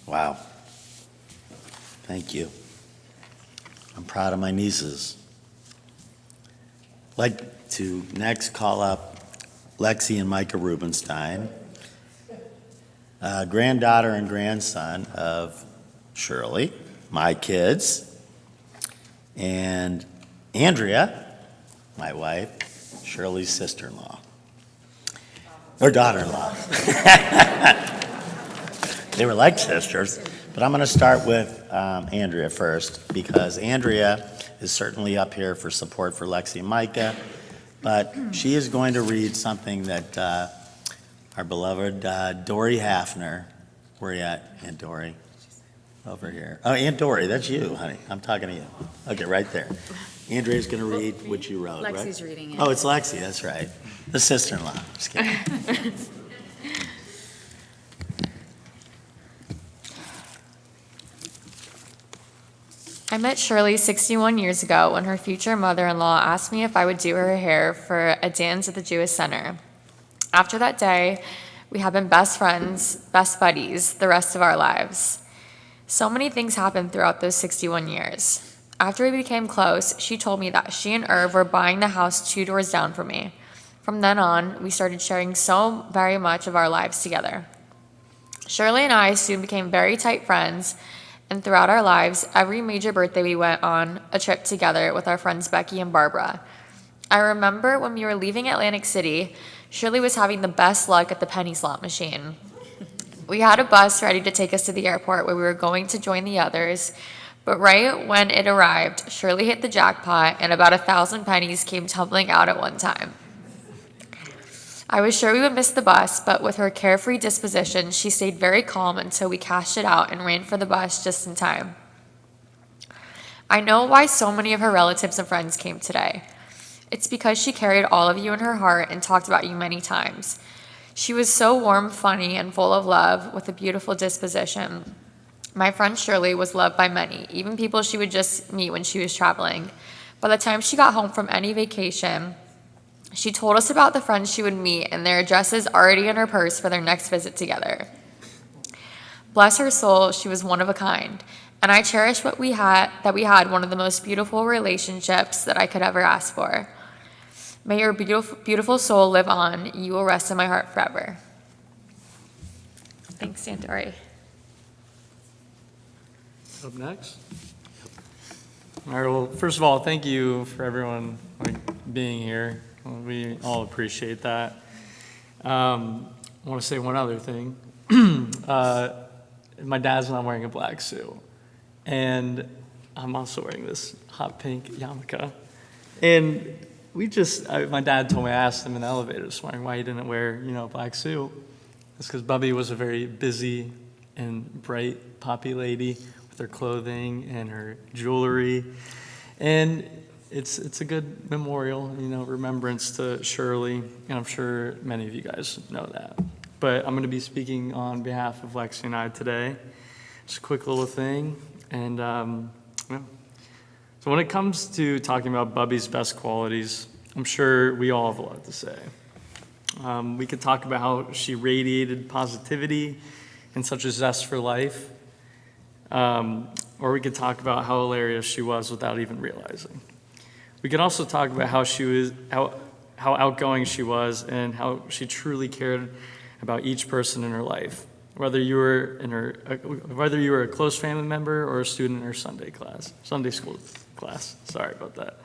Wow. Thank you. I'm proud of my nieces. I'd like to next call up Lexi and Micah Rubinstein, granddaughter and grandson of Shirley, my kids, and Andrea, my wife, Shirley's sister-in-law, or daughter-in-law. They were like sisters, but I'm going to start with Andrea first, because Andrea is certainly up here for support for Lexi and Micah, but she is going to read something that our beloved Dory Hafner, where you at, Aunt Dory? Over here. Oh, Aunt Dory, that's you, honey. I'm talking to you. Okay, right there. Andrea's going to read what you wrote, right? Lexi's reading it. Oh, it's Lexi, that's right. The sister-in-law. Just kidding. I met Shirley 61 years ago when her future mother-in-law asked me if I would do her hair for a dance at the Jewish Center. After that day, we have been best friends, best buddies, the rest of our lives. So many things happened throughout those 61 years. After we became close, she told me that she and Irv were buying the house 2 doors down from me. From then on, we started sharing so very much of our lives together. Shirley and I soon became very tight friends, and throughout our lives, every major birthday we went on a trip together with our friends Becky and Barbara. I remember when we were leaving Atlantic City, Shirley was having the best luck at the penny slot machine. We had a bus ready to take us to the airport where we were going to join the others, but right when it arrived, Shirley hit the jackpot and about 1,000 pennies came tumbling out at one time. I was sure we would miss the bus, but with her carefree disposition, she stayed very calm until we cashed it out and ran for the bus just in time. I know why so many of her relatives and friends came today. It's because she carried all of you in her heart and talked about you many times. She was so warm, funny, and full of love with a beautiful disposition. My friend Shirley was loved by many, even people she would just meet when she was traveling. By the time she got home from any vacation, she told us about the friends she would meet and their addresses already in her purse for their next visit together. Bless her soul, she was one of a kind, and I cherish that we had one of the most beautiful relationships that I could ever ask for. May your beautiful, beautiful soul live on. You will rest in my heart forever. Thanks, Aunt Dory. Up next. All right, well, first of all, thank you for everyone being here. We all appreciate that. I want to say one other thing. My dad's not wearing a black suit, and I'm also wearing this hot pink yarmulke. And my dad told me, I asked him in the elevator this morning why he didn't wear, a black suit. It's because Bubby was a very busy and bright, poppy lady with her clothing and her jewelry. And it's a good memorial, remembrance to Shirley, and I'm sure many of you guys know that. But I'm going to be speaking on behalf of Lexi and I today. Just a quick little thing. And so when it comes to talking about Bubby's best qualities, I'm sure we all have a lot to say. We could talk about how she radiated positivity and such a zest for life. Or we could talk about how hilarious she was without even realizing. We could also talk about how outgoing she was and how she truly cared about each person in her life, whether you were a close family member or a student in her Sunday school class. Sorry about that.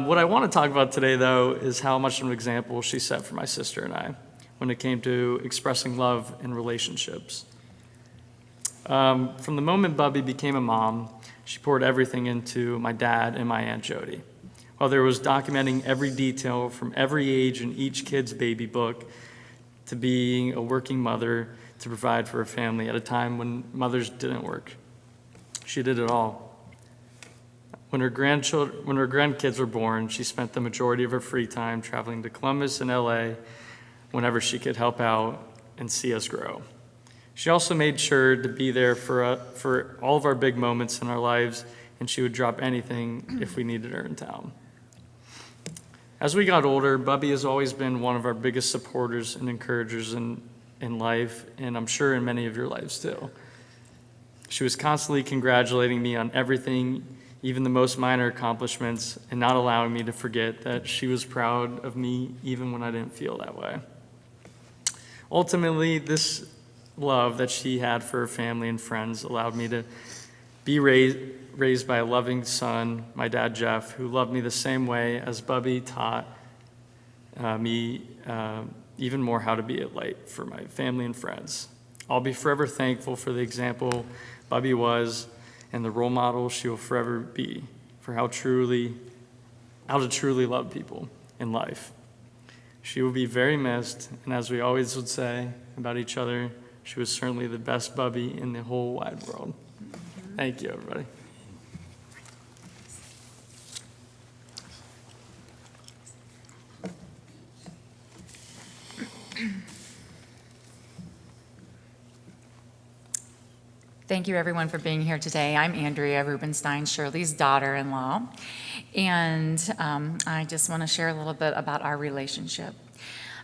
What I want to talk about today, though, is how much of an example she set for my sister and I when it came to expressing love in relationships. From the moment Bubby became a mom, she poured everything into my dad and my Aunt Jody. Whether it was documenting every detail from every age in each kid's baby book to being a working mother to provide for a family at a time when mothers didn't work. She did it all. When her grandkids were born, she spent the majority of her free time traveling to Columbus and LA whenever she could help out and see us grow. She also made sure to be there for all of our big moments in our lives, and she would drop anything if we needed her in town. As we got older, Bubby has always been one of our biggest supporters and encouragers in life, and I'm sure in many of your lives too. She was constantly congratulating me on everything, even the most minor accomplishments, and not allowing me to forget that she was proud of me even when I didn't feel that way. Ultimately, this love that she had for her family and friends allowed me to be raised by a loving son, my dad Jeff, who loved me the same way as Bubby taught me even more how to be a light for my family and friends. I'll be forever thankful for the example Bubby was and the role model she will forever be for how to truly love people in life. She will be very missed, and as we always would say about each other, she was certainly the best Bubby in the whole wide world. Thank you, everybody. Thank you, everyone, for being here today. I'm Andrea Rubinstein, Shirley's daughter-in-law, and I just want to share a little bit about our relationship.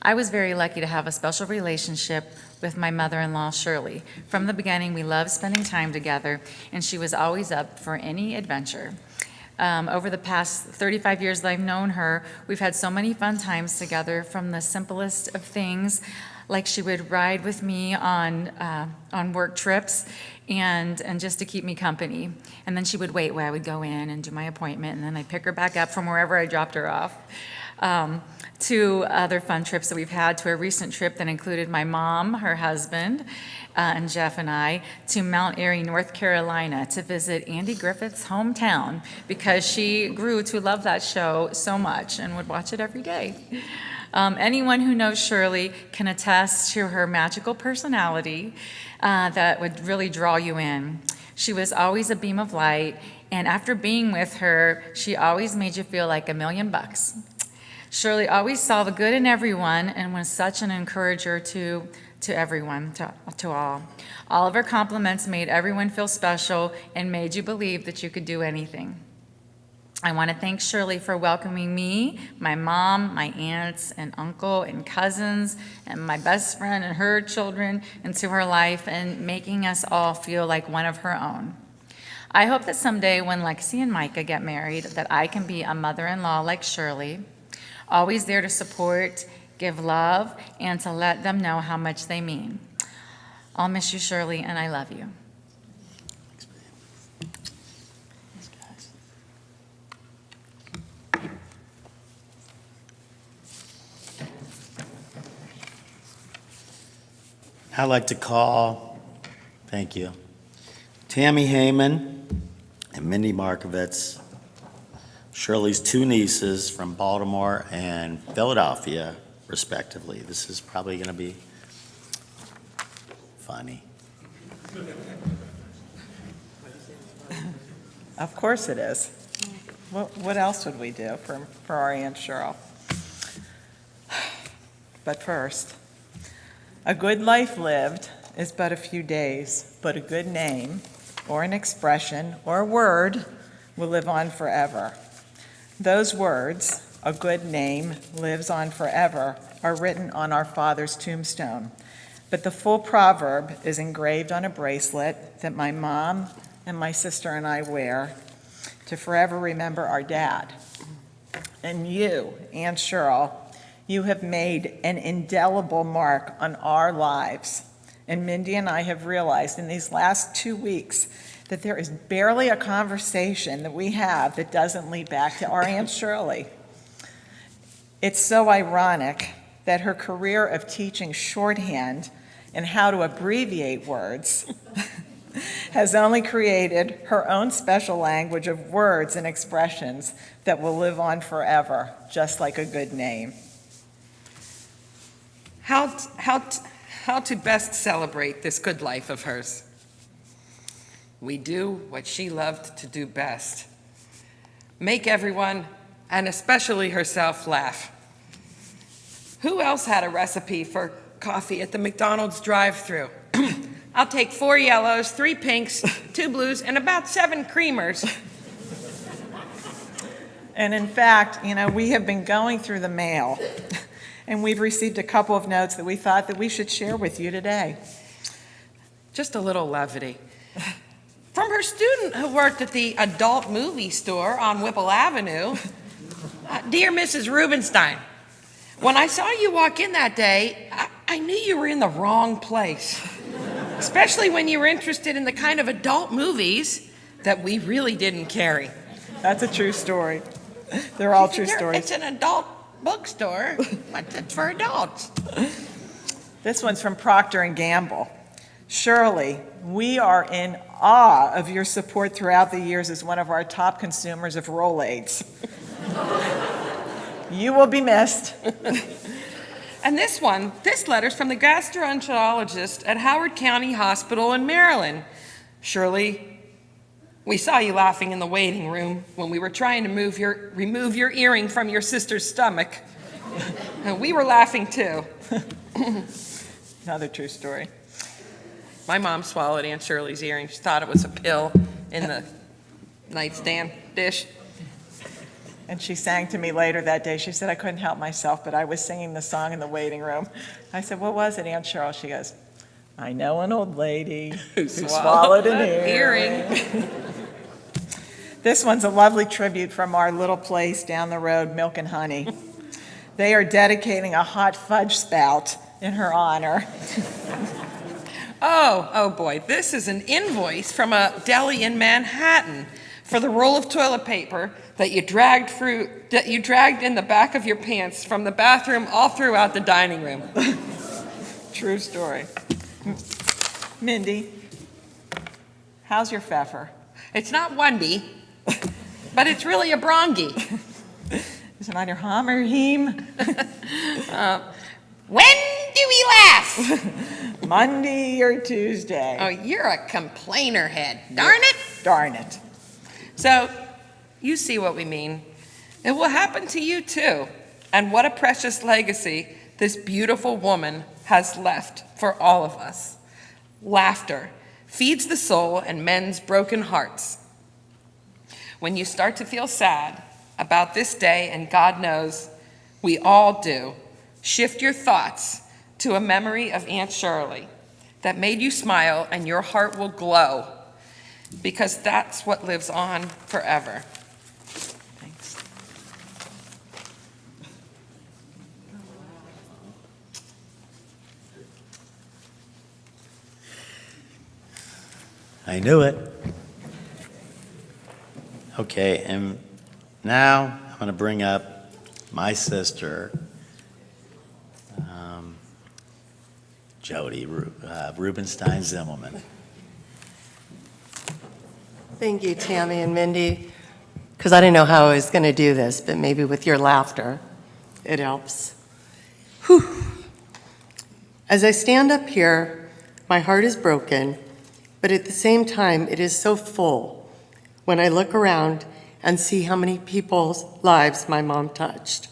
I was very lucky to have a special relationship with my mother-in-law, Shirley. From the beginning, we loved spending time together, and she was always up for any adventure. Over the past 35 years that I've known her, we've had so many fun times together, from the simplest of things, like she would ride with me on work trips and just to keep me company. And then she would wait while I would go in and do my appointment, and then I'd pick her back up from wherever I dropped her off. To other fun trips that we've had, to a recent trip that included my mom, her husband, and Jeff and I, to Mount Airy, North Carolina, to visit Andy Griffith's hometown, because she grew to love that show so much and would watch it every day. Anyone who knows Shirley can attest to her magical personality that would really draw you in. She was always a beam of light, and after being with her, she always made you feel like $1,000,000. Shirley always saw the good in everyone and was such an encourager to everyone, to all. All of her compliments made everyone feel special and made you believe that you could do anything. I want to thank Shirley for welcoming me, my mom, my aunts and uncle and cousins, and my best friend and her children into her life, and making us all feel like one of her own. I hope that someday when Lexi and Micah get married, that I can be a mother-in-law like Shirley, always there to support, give love, and to let them know how much they mean. I'll miss you, Shirley, and I love you. I'd like to call, thank you, Tammy Heyman and Mindy Markovitz Shirley's two nieces from Baltimore and Philadelphia, respectively. This is probably going to be funny. Of course it is. What else would we do for our Aunt Cheryl? But first, a good life lived is but a few days, but a good name, or an expression, or a word will live on forever. Those words, a good name lives on forever, are written on our father's tombstone. But the full proverb is engraved on a bracelet that my mom and my sister and I wear to forever remember our dad. And you, Aunt Cheryl, you have made an indelible mark on our lives. And Mindy and I have realized in these last 2 weeks that there is barely a conversation that we have that doesn't lead back to our Aunt Shirley. It's so ironic that her career of teaching shorthand and how to abbreviate words has only created her own special language of words and expressions that will live on forever, just like a good name. How to best celebrate this good life of hers? We do what she loved to do best. Make everyone, and especially herself, laugh. Who else had a recipe for coffee at the McDonald's drive-thru? I'll take 4 yellows, 3 pinks, 2 blues, and about 7 creamers. And in fact, we have been going through the mail, and we've received a couple of notes that we thought that we should share with you today. Just a little levity. From her student who worked at the adult movie store on Whipple Avenue. Dear Mrs. Rubinstein, when I saw you walk in that day, I knew you were in the wrong place. Especially when you were interested in the kind of adult movies that we really didn't carry. That's a true story. They're all true stories. It's an adult bookstore, but it's for adults. This one's from Procter & Gamble. Shirley, we are in awe of your support throughout the years as one of our top consumers of Rolaids. You will be missed. And this letter's from the gastroenterologist at Howard County Hospital in Maryland. Shirley, we saw you laughing in the waiting room when we were trying to remove your earring from your sister's stomach. And we were laughing too. Another true story. My mom swallowed Aunt Shirley's earring. She thought it was a pill in the nightstand dish. And she sang to me later that day. She said, I couldn't help myself, but I was singing the song in the waiting room. I said, what was it, Aunt Cheryl? She goes, I know an old lady who swallowed an earring. This one's a lovely tribute from our little place down the road, Milk and Honey. They are dedicating a hot fudge spout in her honor. Oh boy, this is an invoice from a deli in Manhattan for the roll of toilet paper that you dragged in the back of your pants from the bathroom all throughout the dining room. True story. Mindy, how's your pfeffer? It's not Wendy, but it's really a brongy. Is it on your hum or heem? When do we laugh? Monday or Tuesday. Oh, you're a complainer head. Darn it. Darn it. So, you see what we mean. It will happen to you too. And what a precious legacy this beautiful woman has left for all of us. Laughter feeds the soul and mends broken hearts. When you start to feel sad about this day, and God knows we all do, shift your thoughts to a memory of Aunt Shirley that made you smile, and your heart will glow, because that's what lives on forever. Thanks. I knew it. Okay, and now I'm going to bring up my sister, Jody Rubinstein Zimmelman. Thank you, Tammy and Mindy. because I didn't know how I was going to do this, but maybe with your laughter, it helps. Whew. As I stand up here, my heart is broken, but at the same time, it is so full when I look around and see how many people's lives my mom touched.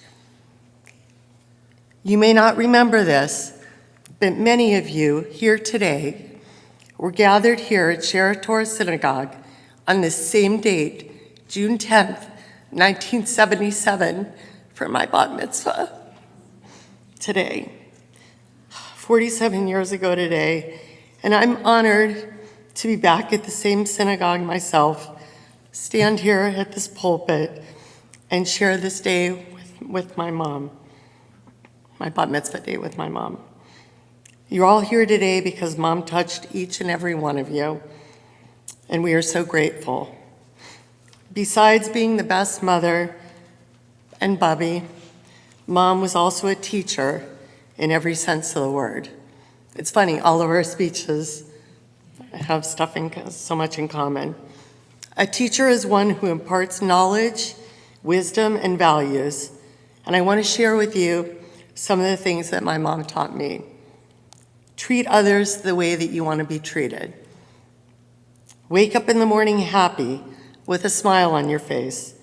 You may not remember this, but many of you here today were gathered here at Sherator Synagogue on this same date, June 10th, 1977, for my bat mitzvah. Today, 47 years ago today, and I'm honored to be back at the same synagogue myself, stand here at this pulpit, and share this day with my mom, my bat mitzvah day with my mom. You're all here today because Mom touched each and every one of you, and we are so grateful. Besides being the best mother and Bubby, Mom was also a teacher in every sense of the word. It's funny, all of our speeches have so much in common. A teacher is one who imparts knowledge, wisdom, and values, and I want to share with you some of the things that my mom taught me. Treat others the way that you want to be treated. Wake up in the morning happy with a smile on your face.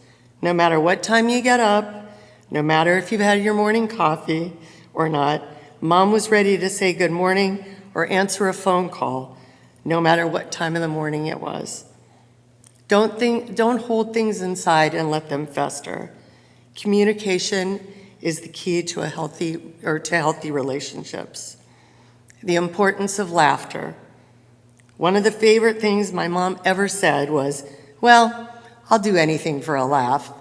No matter what time you get up, no matter if you've had your morning coffee or not, Mom was ready to say good morning or answer a phone call, no matter what time of the morning it was. Don't hold things inside and let them fester. Communication is the key to healthy relationships. The importance of laughter. One of the favorite things my mom ever said was, "Well, I'll do anything for a laugh."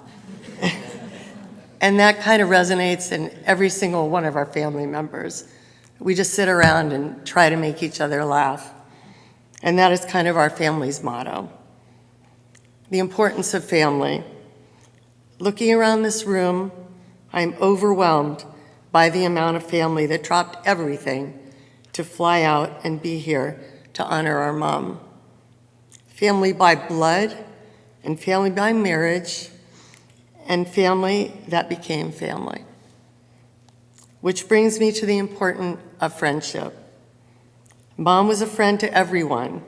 And that kind of resonates in every single one of our family members. We just sit around and try to make each other laugh. And that is kind of our family's motto. The importance of family. Looking around this room, I'm overwhelmed by the amount of family that dropped everything to fly out and be here to honor our mom. Family by blood and family by marriage and family that became family. Which brings me to the importance of friendship. Mom was a friend to everyone,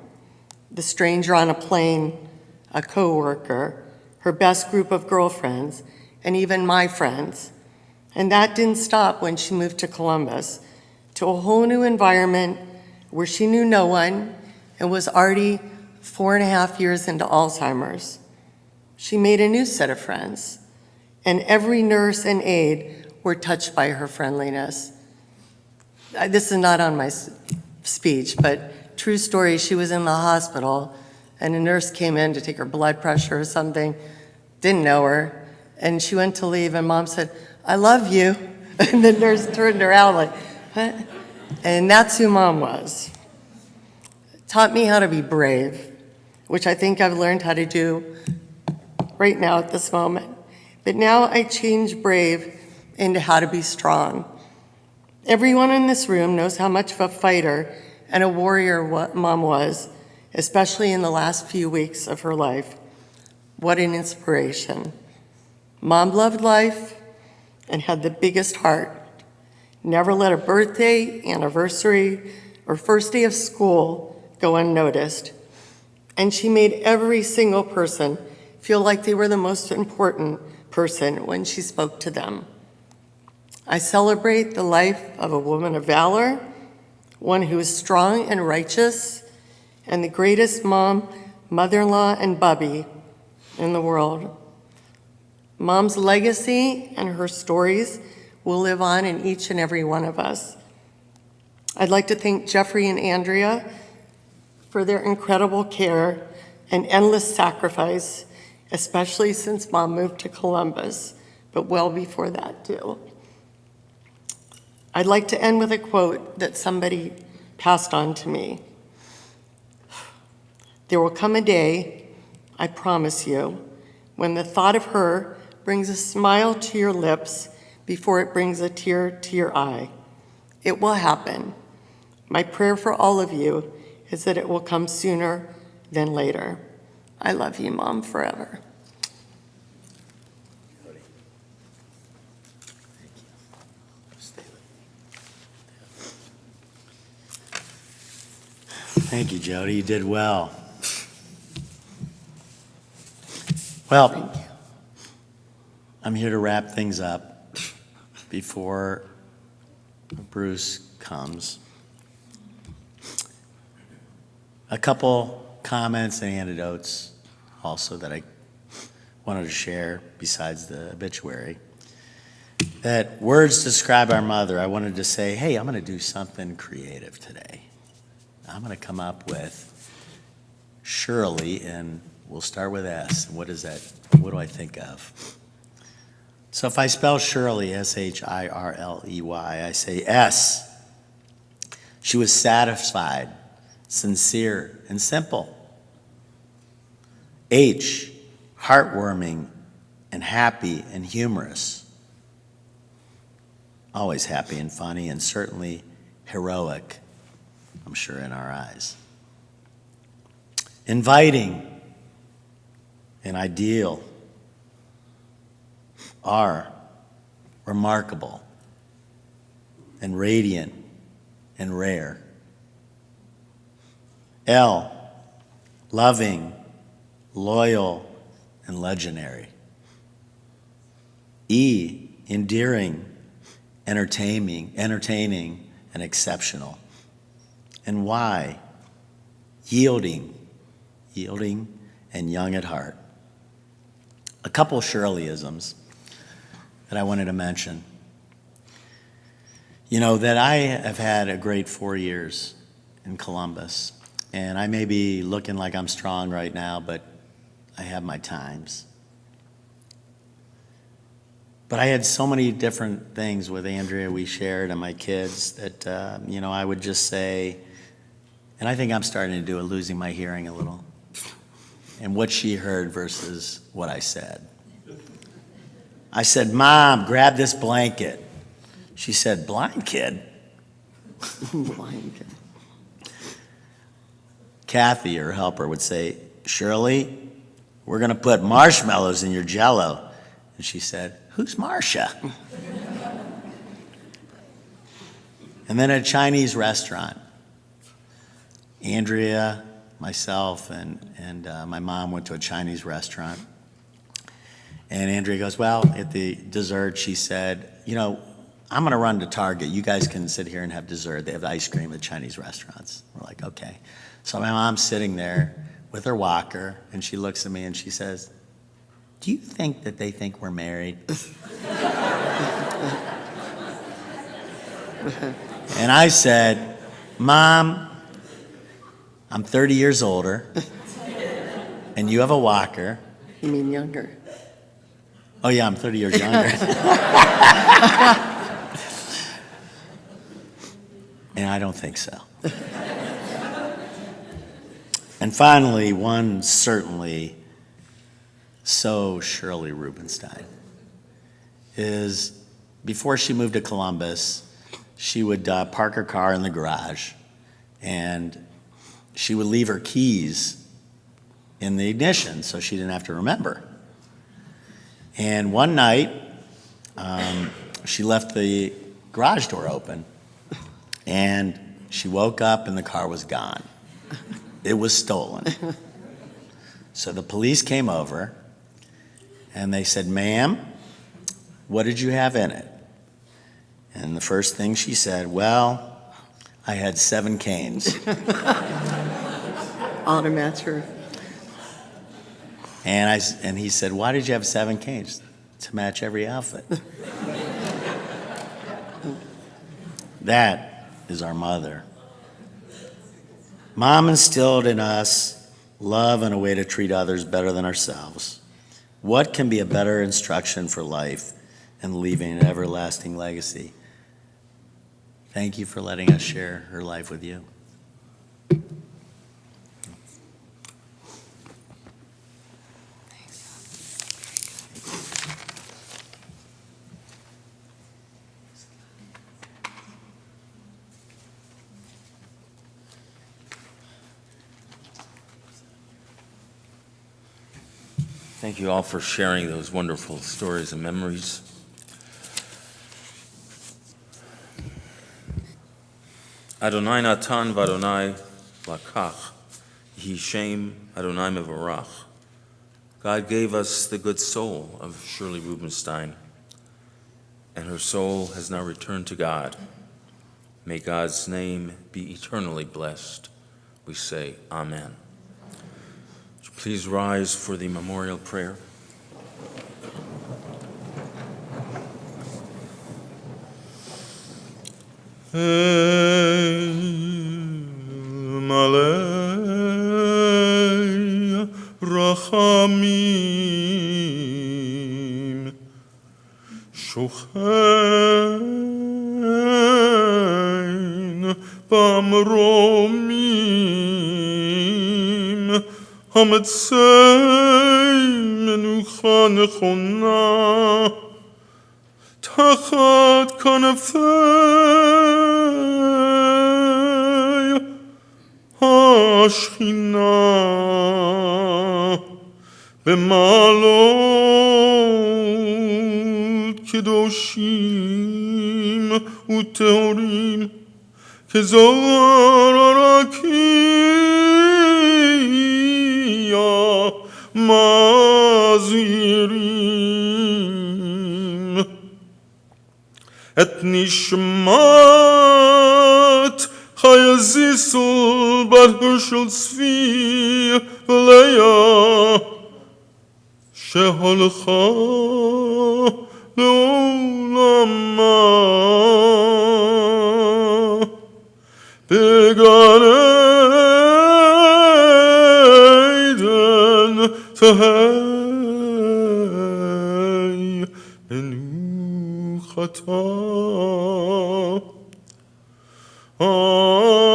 the stranger on a plane, a coworker, her best group of girlfriends, and even my friends. And that didn't stop when she moved to Columbus, to a whole new environment where she knew no one and was already 4.5 years into Alzheimer's. She made a new set of friends, and every nurse and aide were touched by her friendliness. This is not on my speech, but true story, she was in the hospital, and a nurse came in to take her blood pressure or something, didn't know her, and she went to leave, and Mom said, "I love you." And the nurse turned around like, "What?" And that's who Mom was. Taught me how to be brave, which I think I've learned how to do right now at this moment. But now I change brave into how to be strong. Everyone in this room knows how much of a fighter and a warrior Mom was, especially in the last few weeks of her life. What an inspiration. Mom loved life and had the biggest heart. Never let a birthday, anniversary, or first day of school go unnoticed. And she made every single person feel like they were the most important person when she spoke to them. I celebrate the life of a woman of valor, one who is strong and righteous, and the greatest mom, mother-in-law, and Bubby in the world. Mom's legacy and her stories will live on in each and every one of us. I'd like to thank Jeffrey and Andrea for their incredible care and endless sacrifice, especially since Mom moved to Columbus, but well before that too. I'd like to end with a quote that somebody passed on to me. There will come a day, I promise you, when the thought of her brings a smile to your lips before it brings a tear to your eye. It will happen. My prayer for all of you is that it will come sooner than later. I love you, Mom, forever. Thank you, Jody. You did well. Well, I'm here to wrap things up before Bruce comes. A couple comments and anecdotes also that I wanted to share besides the obituary. That words describe our mother. I wanted to say, hey, I'm going to do something creative today. I'm going to come up with Shirley, and we'll start with S. What is that? What do I think of? So if I spell Shirley, S-H-I-R-L-E-Y, I say S. She was satisfied, sincere, and simple. H, heartwarming and happy and humorous. Always happy and funny, and certainly heroic, I'm sure, in our eyes. Inviting and ideal. R, remarkable and radiant and rare. L, loving, loyal, and legendary. E, endearing, entertaining, and exceptional. And Y, yielding and young at heart. A couple Shirleyisms that I wanted to mention. You know, that I have had a great 4 years in Columbus, and I may be looking like I'm strong right now, but I have my times. But I had so many different things with Andrea we shared and my kids that, I would just say, and I think I'm starting to do it, losing my hearing a little, and what she heard versus what I said. I said, Mom, grab this blanket. She said, blind kid? Blind kid. Kathy, her helper, would say, Shirley, we're going to put marshmallows in your Jell-O. And she said, who's Marcia? And then at a Chinese restaurant, Andrea, myself, and my mom went to a Chinese restaurant. And Andrea goes, well, at the dessert, she said, I'm going to run to Target. You guys can sit here and have dessert. They have ice cream at Chinese restaurants. We're like, okay. So my mom's sitting there with her walker, and she looks at me and she says, do you think that they think we're married? And I said, Mom, I'm 30 years older, and you have a walker. You mean younger? Oh, yeah, I'm 30 years younger. And I don't think so. And finally, one certainly so Shirley Rubinstein is before she moved to Columbus, she would park her car in the garage, and she would leave her keys in the ignition so she didn't have to remember. And one night, she left the garage door open, and she woke up and the car was gone. It was stolen. So the police came over, and they said, ma'am, what did you have in it? And the first thing she said, well, I had 7 canes. On a match her. And he said, why did you have 7 canes? To match every outfit. That is our mother. Mom instilled in us love and a way to treat others better than ourselves. What can be a better instruction for life and leaving an everlasting legacy? Thank you for letting us share her life with you. Thank you all for sharing those wonderful stories and memories. Adonai natan v'Adonai lakach, Yehi Shem Adonai Mevorach. God gave us the good soul of Shirley Rubinstein, and her soul has now returned to God. May God's name be eternally blessed. We say, Amen. Please rise for the memorial prayer. Malay Rachamim Shochein Bamromim Hamatzei Menucha Nechona Tachat Kanafei Hashchina B'malot Kedoshim Uteorim Kezohar Arakiya Mazirim Et Nishmat Chayazisul Bat Hershel Tzvi Leah Sheholcha Leolama Began Eden Tehei Menuchata Ana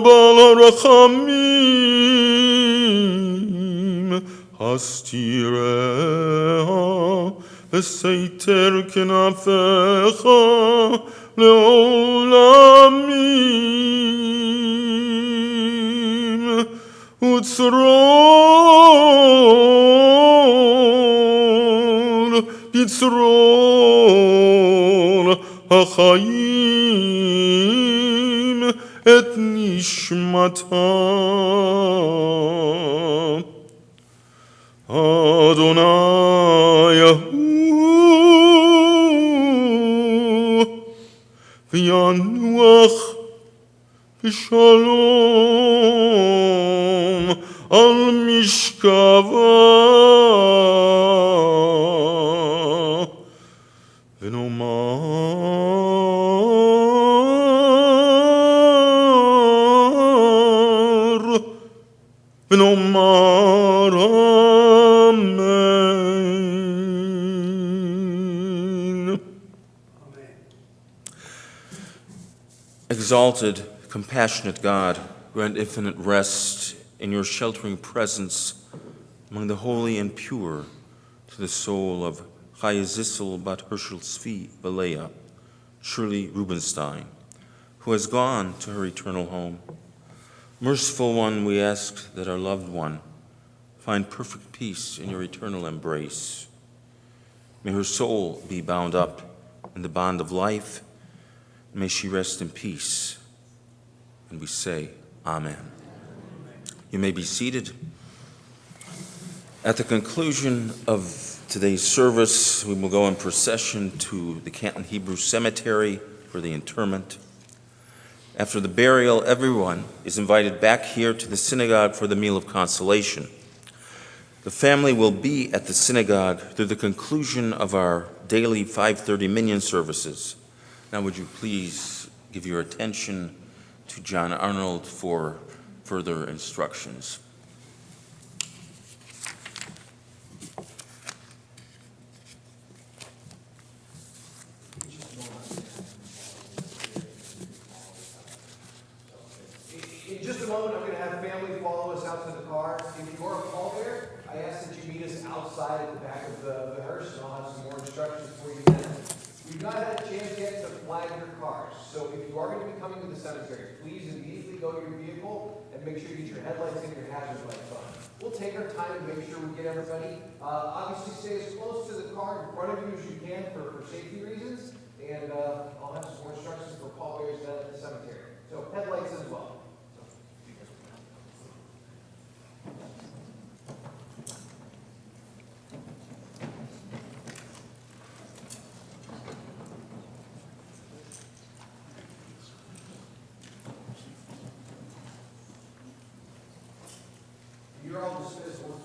Bal Rachamim Hastireha V'seiter Kenafecha Leolamim Utzrol Bitzrol HaChaim Et Nishmatam Adonai Yahu V'yanuach B'shalom Al Mishkava V'nomar Amen. Exalted, compassionate God, grant infinite rest in your sheltering presence among the holy and pure to the soul of Chayazisel Bat Hershel Tzvi Beleah, Shirley Rubinstein, who has gone to her eternal home. Merciful One, we ask that our loved one find perfect peace in your eternal embrace. May her soul be bound up in the bond of life. May she rest in peace. And we say, Amen. You may be seated. At the conclusion of today's service, we will go in procession to the Canton Hebrew Cemetery for the interment. After the burial, everyone is invited back here to the synagogue for the meal of consolation. The family will be at the synagogue through the conclusion of our daily 5:30 minyan services. Now would you please give your attention to John Arnold for further instructions. In just a moment, I'm going to have family follow us out to the car. If you are a pallbearer, I ask that you meet us outside at the back of the hearse, and I'll have some more instructions for you then. We've not had a chance yet to flag your cars, so if you are going to be coming to the cemetery, please immediately go to your vehicle and make sure you get your headlights and your hazard lights on. We'll take our time and make sure we get everybody. Obviously, stay as close to the car in front of you as you can for safety reasons, and I'll have some more instructions for pallbearers down at the cemetery. So headlights as well. you're all dismissed. We'll